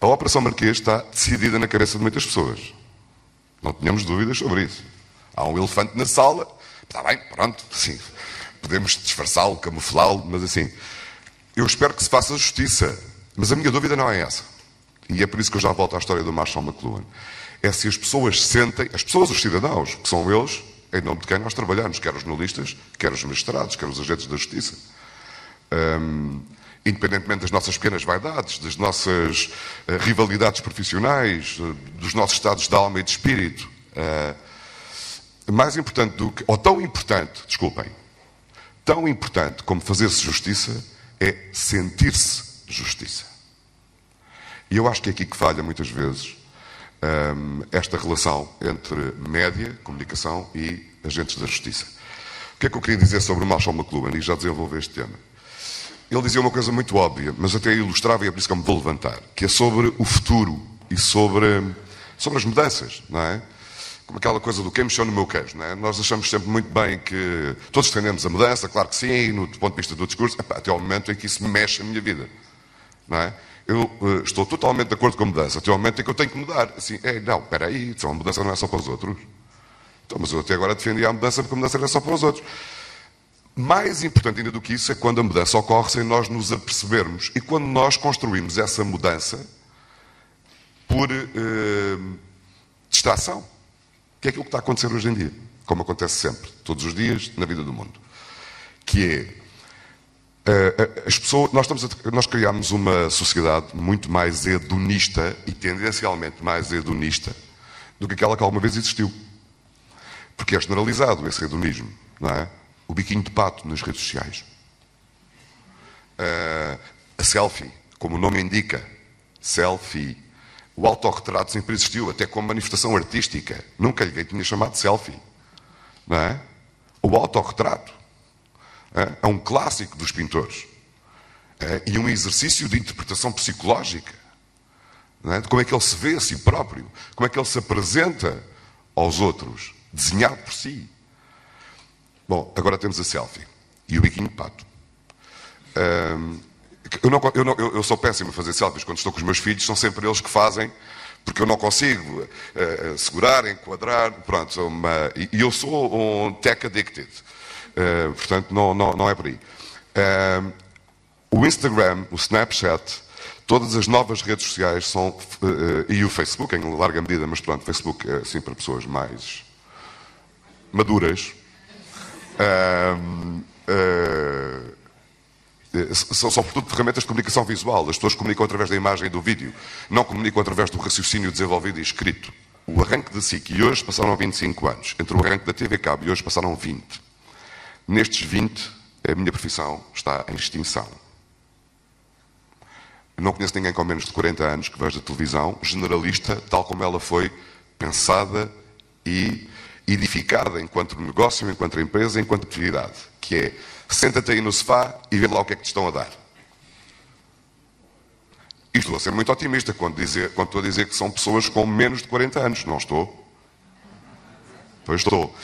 A Operação Marquês está decidida na cabeça de muitas pessoas. Não tenhamos dúvidas sobre isso. Há um elefante na sala, está bem, pronto, sim, podemos disfarçá-lo, camuflá-lo, mas assim, eu espero que se faça justiça. Mas a minha dúvida não é essa. E é por isso que eu já volto à história do Marshall McLuhan. É se as pessoas sentem, as pessoas, os cidadãos, que são eles, em nome de quem nós trabalhamos, quer os jornalistas, quer os magistrados, quer os agentes da justiça. Independentemente das nossas pequenas vaidades, das nossas rivalidades profissionais, dos nossos estados de alma e de espírito. Mais importante do que, ou tão importante, desculpem, tão importante como fazer-se justiça é sentir-se justiça. E eu acho que é aqui que falha muitas vezes esta relação entre média, comunicação e agentes da justiça. O que é que eu queria dizer sobre o Marshall McLuhan, e já desenvolvi este tema? Ele dizia uma coisa muito óbvia, mas até ilustrava, e é por isso que eu me vou levantar, que é sobre o futuro e sobre as mudanças, não é? Como aquela coisa do quem mexeu no meu queijo, não é? Nós achamos sempre muito bem que todos defendemos a mudança, claro que sim, do ponto de vista do discurso, até ao momento em que isso mexe a minha vida, não é? Eu estou totalmente de acordo com a mudança, até ao momento em que eu tenho que mudar. Assim, não, espera aí, a mudança não é só para os outros. Então, mas eu até agora defendia a mudança porque a mudança era só para os outros. Mais importante ainda do que isso é quando a mudança ocorre sem nós nos apercebermos e quando nós construímos essa mudança por distração. Que é aquilo que está a acontecer hoje em dia, como acontece sempre, todos os dias, na vida do mundo. Que é, as pessoas, nós criámos uma sociedade muito mais hedonista e tendencialmente mais hedonista do que aquela que alguma vez existiu. Porque é generalizado esse hedonismo, não é? O biquinho de pato nas redes sociais. A selfie, como o nome indica, selfie. O autorretrato sempre existiu, até como manifestação artística. Nunca ninguém tinha chamado de selfie. Não é? O autorretrato é um clássico dos pintores. E um exercício de interpretação psicológica. Não é? De como é que ele se vê a si próprio. Como é que ele se apresenta aos outros. Desenhado por si. Bom, agora temos a selfie e o biquinho de pato. Eu sou péssimo a fazer selfies quando estou com os meus filhos, são sempre eles que fazem, porque eu não consigo segurar, enquadrar, pronto. E eu sou um tech addicted, portanto não é por aí. O Instagram, o Snapchat, todas as novas redes sociais são, e o Facebook em larga medida, mas pronto, o Facebook é assim para pessoas mais maduras. São sobretudo ferramentas de comunicação visual. As pessoas comunicam através da imagem e do vídeo, não comunicam através do raciocínio desenvolvido e escrito. O arranque da SIC e hoje passaram 25 anos. Entre o arranque da TV Cabo e hoje passaram 20. Nestes 20, a minha profissão está em extinção. Eu não conheço ninguém com menos de 40 anos que veja televisão generalista, tal como ela foi pensada e edificada enquanto negócio, enquanto empresa, enquanto atividade. Que é, senta-te aí no sofá e vê lá o que é que te estão a dar. E estou a ser muito otimista quando estou a dizer que são pessoas com menos de 40 anos. Não estou? Pois estou.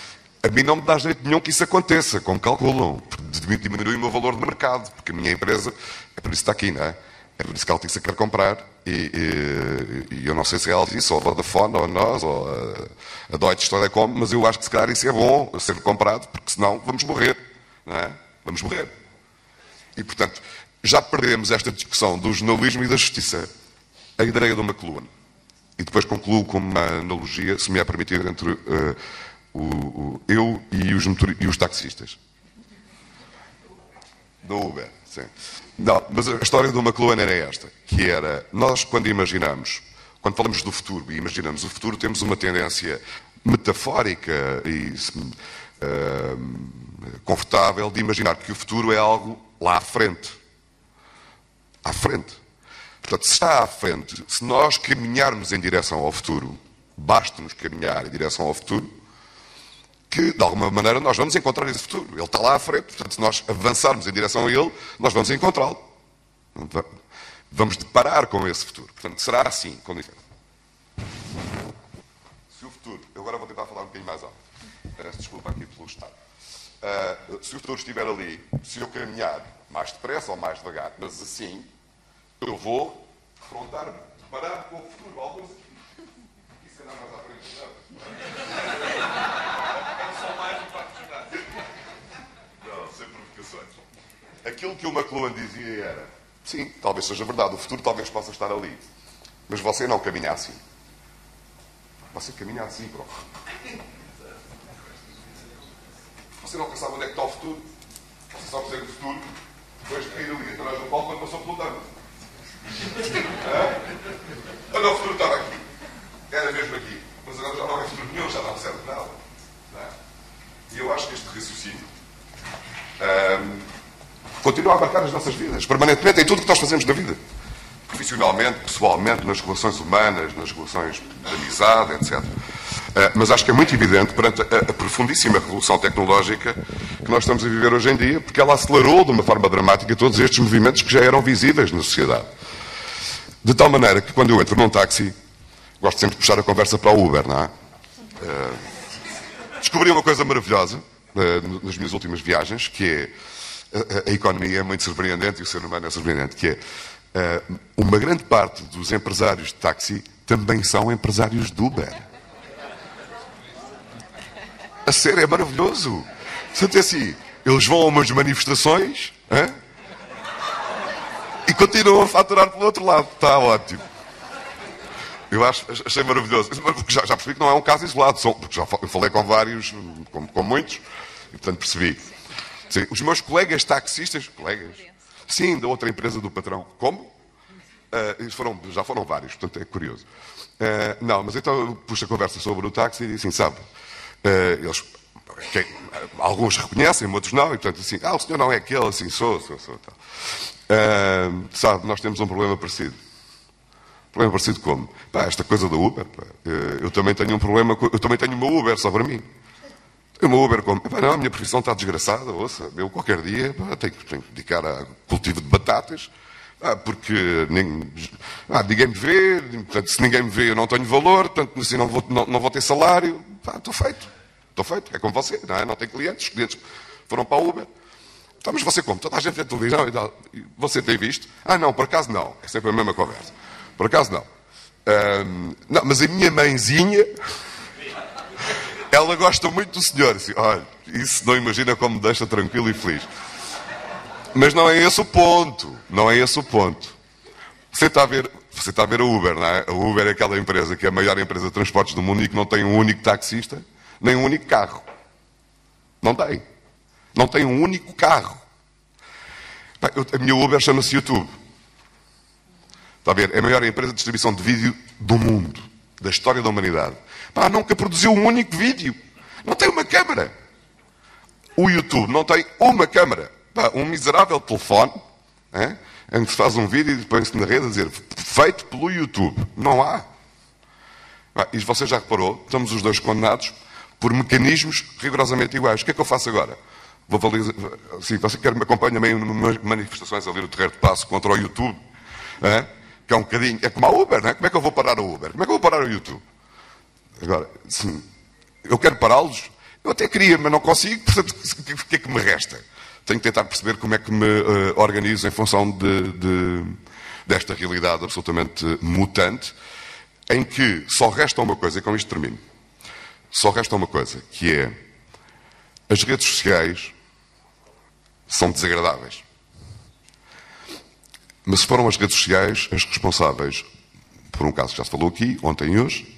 A mim não me dá jeito nenhum que isso aconteça, como calculam. Diminui o meu valor de mercado, porque a minha empresa, é por isso que está aqui, não é? É por isso que a Altice quer comprar. E eu não sei se é a Altice, ou a Vodafone, ou a nós, ou a Deutsche Telekom, mas eu acho que se calhar isso é bom ser comprado, porque senão vamos morrer. Não é? Vamos morrer. E, portanto, já perdemos esta discussão do jornalismo e da justiça. A ideia do McLuhan. E depois concluo com uma analogia, se me é permitido, entre eu e os taxistas. Do Uber, sim. Não, mas a história do McLuhan era esta, que era, nós quando quando falamos do futuro e imaginamos o futuro, temos uma tendência metafórica e confortável de imaginar que o futuro é algo lá à frente. À frente. Portanto, se está à frente, se nós caminharmos em direção ao futuro, basta-nos caminhar em direção ao futuro, que de alguma maneira nós vamos encontrar esse futuro. Ele está lá à frente, portanto, se nós avançarmos em direção a ele, nós vamos encontrá-lo. Vamos deparar com esse futuro. Portanto, será assim, com licença. Se o futuro, eu agora vou tentar falar um bocadinho mais alto. Peço desculpa aqui pelo estado. Se o futuro estiver ali, se eu caminhar mais depressa ou mais devagar, mas assim, eu vou confrontar-me, deparar com o futuro. Alguns aqui. Isso é mais à frente, não. Não, sem provocações. Aquilo que o McLuhan dizia era, sim, talvez seja verdade, o futuro talvez possa estar ali, mas você não caminha assim. Você caminha assim, pronto. Você não pensava onde é que está o futuro? Você só percebe o futuro depois de cair ali atrás do palco quando passou pelo tanto. Olha, o futuro estava aqui. Era mesmo aqui. Mas agora já não é futuro nenhum, já não serve de nada. E eu acho que este raciocínio continua a marcar as nossas vidas, permanentemente, em tudo o que nós fazemos na vida. Profissionalmente, pessoalmente, nas relações humanas, nas relações de amizade, etc. Mas acho que é muito evidente, perante a profundíssima revolução tecnológica que nós estamos a viver hoje em dia, porque ela acelerou de uma forma dramática todos estes movimentos que já eram visíveis na sociedade. De tal maneira que, quando eu entro num táxi, gosto sempre de puxar a conversa para o Uber, não é? Descobri uma coisa maravilhosa nas minhas últimas viagens, que é a economia é muito surpreendente e o ser humano é surpreendente, que é uma grande parte dos empresários de táxi também são empresários de Uber. A sério, é maravilhoso. Portanto, é assim, eles vão a umas manifestações e continuam a faturar pelo outro lado. Está ótimo. Eu achei maravilhoso. Porque já percebi que não é um caso isolado, porque eu falei com vários, com muitos, e portanto percebi. Sim, os meus colegas taxistas, sim, da outra empresa do patrão. Como? Já foram vários, portanto é curioso. Não, mas então eu puxo a conversa sobre o táxi e disse assim, sabe, alguns reconhecem, outros não, e portanto assim, o senhor não é aquele, assim, sou. Sabe, nós temos um problema parecido. Problema parecido como? Esta coisa da Uber, eu também tenho um problema, eu também tenho uma Uber só para mim. Uma Uber como? Não, a minha profissão está desgraçada, ouça, eu qualquer dia tenho que dedicar a cultivo de batatas, porque ninguém me vê, portanto, se ninguém me vê eu não tenho valor, portanto, assim, não vou ter salário, estou feito, é como você, não tem clientes, os clientes foram para a Uber. Então, mas você como? Toda a gente vê televisão e tal, você tem visto? Não, por acaso não, é sempre a mesma conversa, por acaso não. Não, mas a minha mãezinha... Ela gosta muito do senhor. Assim, olha, isso não imagina como me deixa tranquilo e feliz. Mas não é esse o ponto. Não é esse o ponto. Você está a ver a Uber, não é? A Uber é aquela empresa que é a maior empresa de transportes do mundo e que não tem um único taxista, nem um único carro. Não tem. Não tem um único carro. A minha Uber chama-se YouTube. Está a ver? É a maior empresa de distribuição de vídeo do mundo. Da história da humanidade. Nunca produziu um único vídeo. Não tem uma câmara. O YouTube não tem uma câmara. Um miserável telefone, em que se faz um vídeo e põe-se na rede a dizer feito pelo YouTube. Não há. E você já reparou, estamos os dois condenados por mecanismos rigorosamente iguais. O que é que eu faço agora? Se você quer me acompanhar meio em manifestações ali no Terreiro de Paço contra o YouTube, que é um bocadinho... É como a Uber, não é? Como é que eu vou parar o Uber? Como é que eu vou parar o YouTube? Agora, sim, eu quero pará-los. Eu até queria, mas não consigo. Portanto, o que é que me resta? Tenho que tentar perceber como é que me organizo em função desta realidade absolutamente mutante, em que só resta uma coisa, e com isto termino. Só resta uma coisa, que é as redes sociais são desagradáveis. Mas se foram as redes sociais as responsáveis por um caso que já se falou aqui, ontem e hoje,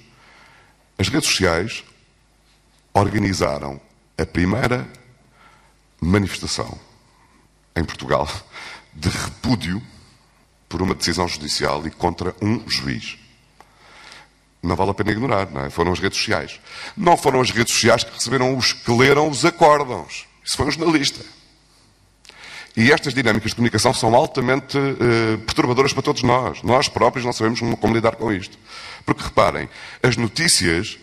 as redes sociais organizaram a primeira manifestação em Portugal de repúdio por uma decisão judicial e contra um juiz. Não vale a pena ignorar, não é? Foram as redes sociais. Não foram as redes sociais que leram os acórdãos. Isso foi um jornalista. E estas dinâmicas de comunicação são altamente perturbadoras para todos nós. Nós próprios não sabemos como lidar com isto. Porque, reparem, as notícias,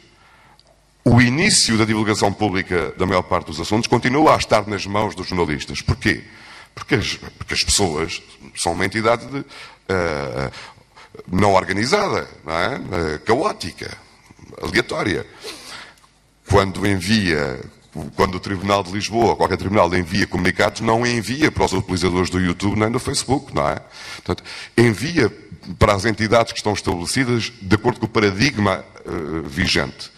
o início da divulgação pública da maior parte dos assuntos continua a estar nas mãos dos jornalistas. Porquê? Porque as pessoas são uma entidade não organizada, não é? Caótica, aleatória. Quando o Tribunal de Lisboa, ou qualquer tribunal, envia comunicados, não envia para os utilizadores do YouTube nem do Facebook, não é? Portanto, envia para as entidades que estão estabelecidas de acordo com o paradigma vigente.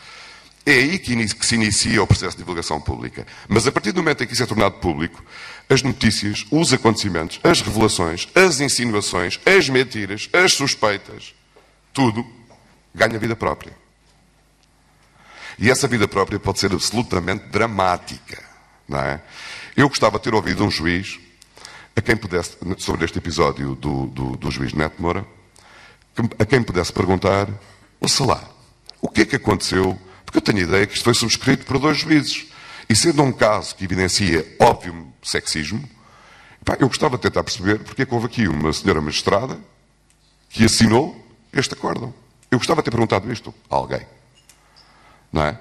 É aí que se inicia o processo de divulgação pública. Mas a partir do momento em que isso é tornado público, as notícias, os acontecimentos, as revelações, as insinuações, as mentiras, as suspeitas, tudo ganha vida própria. E essa vida própria pode ser absolutamente dramática. não é? Eu gostava de ter ouvido um juiz, a quem pudesse, sobre este episódio do juiz Neto Moura, a quem pudesse perguntar, ouça lá, o que é que aconteceu? Porque eu tenho a ideia que isto foi subscrito por 2 juízes. E sendo um caso que evidencia óbvio sexismo, eu gostava de tentar perceber porque é que houve aqui uma senhora magistrada que assinou este acórdão. Eu gostava de ter perguntado isto a alguém. Não é?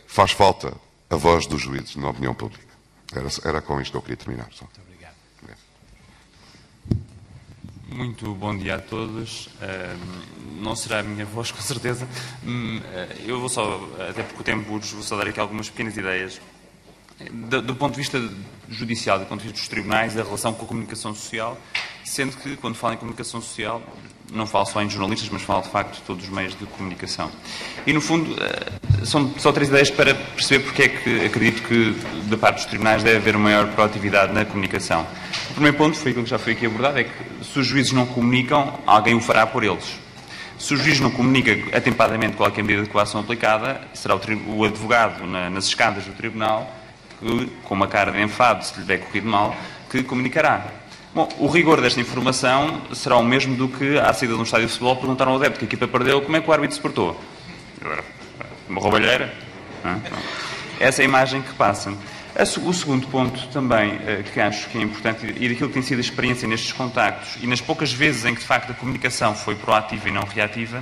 Faz falta a voz dos juízes na opinião pública. Era com isto que eu queria terminar. Só. Muito obrigado. Muito bom dia a todos. Não será a minha voz, com certeza. Eu vou só, até porque o tempo urge, vou só dar aqui algumas pequenas ideias. Do ponto de vista judicial, do ponto de vista dos tribunais, da relação com a comunicação social, sendo que, quando falo em comunicação social, não falo só em jornalistas, mas falo, de facto, de todos os meios de comunicação. E, no fundo, são só 3 ideias para perceber porque é que acredito que, da parte dos tribunais, deve haver uma maior proatividade na comunicação. O primeiro ponto, foi aquilo que já foi aqui abordado, é que, se os juízes não comunicam, alguém o fará por eles. Se o juiz não comunica atempadamente qual é a medida de coação aplicada, será o advogado nas escadas do tribunal, que, com uma cara de enfado, se lhe tiver corrido mal, que comunicará. Bom, o rigor desta informação será o mesmo do que, à saída de um estádio de futebol, perguntaram ao adepto que a equipa perdeu, como é que o árbitro se portou? Uma roubalheira? Essa é a imagem que passa. O segundo ponto também, que acho que é importante, e daquilo que tem sido a experiência nestes contactos, e nas poucas vezes em que, de facto, a comunicação foi proativa e não reativa,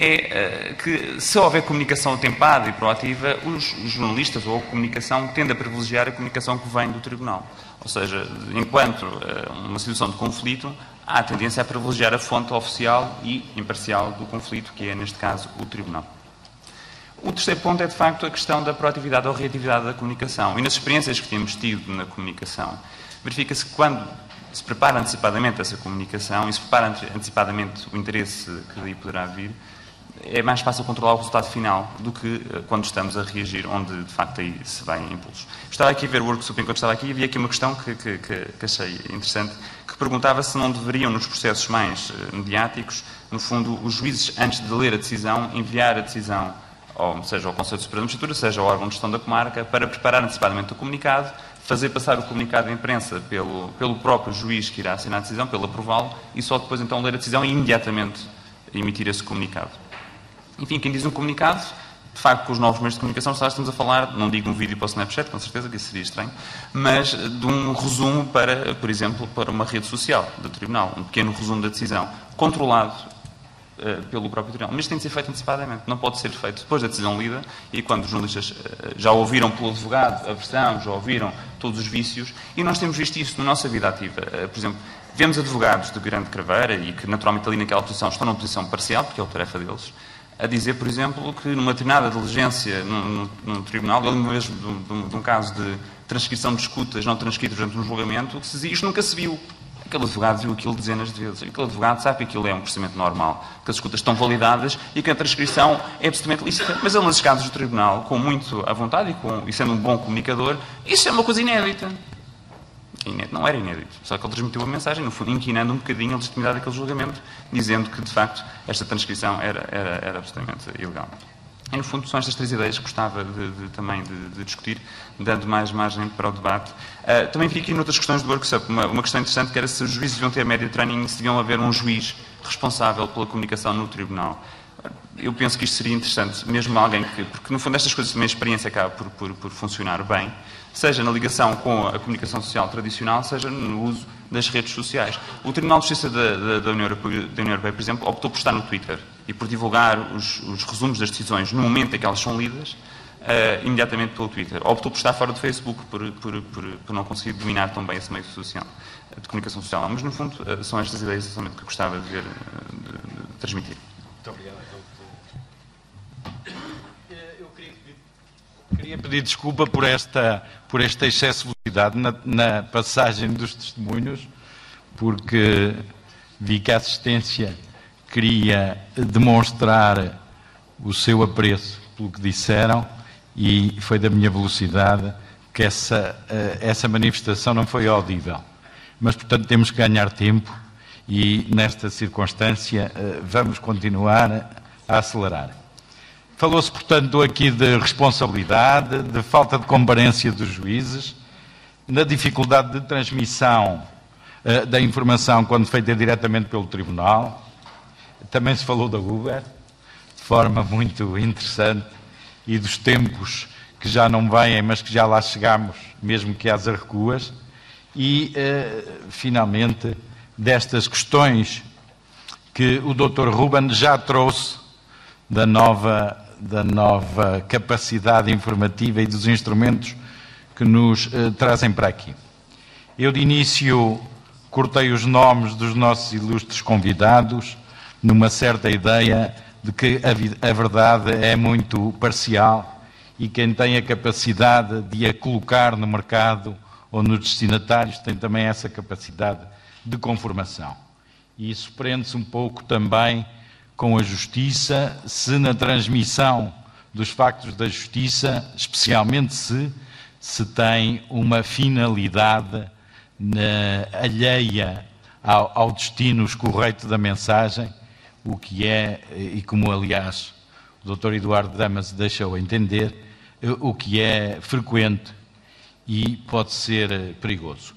é que, se houver comunicação atempada e proativa, os jornalistas ou a comunicação tende a privilegiar a comunicação que vem do tribunal. Ou seja, enquanto uma situação de conflito, há a tendência a privilegiar a fonte oficial e imparcial do conflito, que é, neste caso, o tribunal. O terceiro ponto é, de facto, a questão da proatividade ou reatividade da comunicação. E nas experiências que temos tido na comunicação, verifica-se que quando se prepara antecipadamente essa comunicação e se prepara antecipadamente o interesse que daí poderá vir, é mais fácil controlar o resultado final do que quando estamos a reagir, onde, de facto, aí se vai em impulsos. Estava aqui a ver o workshop enquanto estava aqui e havia aqui uma questão que achei interessante, que perguntava se não deveriam, nos processos mais mediáticos, no fundo, os juízes, antes de ler a decisão, enviar a decisão, seja ao Conselho Superior de Magistratura, seja ao órgão de gestão da comarca, para preparar antecipadamente o comunicado, fazer passar o comunicado à imprensa pelo próprio juiz que irá assinar a decisão, pelo aprová-lo, e só depois, então, ler a decisão e imediatamente emitir esse comunicado. Enfim, quem diz um comunicado, de facto, com os novos meios de comunicação, estamos a falar, não digo um vídeo para o Snapchat, com certeza que isso seria estranho, mas de um resumo para, por exemplo, para uma rede social do Tribunal, um pequeno resumo da decisão, controlado pelo próprio Tribunal. Mas tem de ser feito antecipadamente, não pode ser feito depois da decisão lida e quando os jornalistas já ouviram pelo advogado a versão, já ouviram todos os vícios, e nós temos visto isso na nossa vida ativa. Por exemplo, vemos advogados de grande craveira e que naturalmente ali naquela posição estão numa posição parcial, porque é a tarefa deles, a dizer, por exemplo, que numa determinada diligência num tribunal, eu lembro mesmo de um caso de transcrição de escutas não transcritas durante um julgamento, que se dizia, isto nunca se viu. Aquele advogado viu aquilo dezenas de vezes. Aquele advogado sabe que aquilo é um procedimento normal, que as escutas estão validadas e que a transcrição é absolutamente lícita. Mas ele, nas escadas do tribunal, com muito à vontade e sendo um bom comunicador, isso é uma coisa inédita. Não era inédito, só que ele transmitiu a mensagem, no fundo, inquinando um bocadinho a legitimidade daquele julgamento, dizendo que, de facto, esta transcrição era absolutamente ilegal. E, no fundo, são estas 3 ideias que gostava também de discutir, dando mais margem para o debate. Também vi aqui noutras questões do workshop uma questão interessante, que era se os juízes deviam ter média training, se deviam haver um juiz responsável pela comunicação no tribunal. Eu penso que isto seria interessante, mesmo alguém que... Porque, no fundo, estas coisas também a experiência acaba por funcionar bem, seja na ligação com a comunicação social tradicional, seja no uso das redes sociais. O Tribunal de Justiça da União Europeia, por exemplo, optou por estar no Twitter e por divulgar os resumos das decisões no momento em que elas são lidas, imediatamente pelo Twitter. Optou por estar fora do Facebook, por não conseguir dominar tão bem esse meio social, de comunicação social. Mas, no fundo, são estas ideias exatamente que gostava de ver de transmitir. Muito obrigado. Queria pedir desculpa por este excesso de velocidade na passagem dos testemunhos, porque vi que a assistência queria demonstrar o seu apreço pelo que disseram e foi da minha velocidade que essa manifestação não foi audível. Mas, portanto, temos que ganhar tempo e, nesta circunstância, vamos continuar a acelerar. Falou-se, portanto, aqui de responsabilidade, de falta de comparência dos juízes, na dificuldade de transmissão da informação quando feita diretamente pelo Tribunal. Também se falou da Uber, de forma muito interessante, e dos tempos que já não vêm, mas que já lá chegamos, mesmo que às recuas. E, finalmente, destas questões que o Dr. Ruben já trouxe da nova capacidade informativa e dos instrumentos que nos trazem para aqui. Eu, de início, cortei os nomes dos nossos ilustres convidados, numa certa ideia de que a verdade é muito parcial e quem tem a capacidade de a colocar no mercado ou nos destinatários tem também essa capacidade de conformação. E isso prende-se um pouco também com a justiça, se na transmissão dos factos da justiça, especialmente se tem uma finalidade alheia ao destino correto da mensagem, o que é, e como aliás o Dr. Eduardo Damas deixou entender, o que é frequente e pode ser perigoso.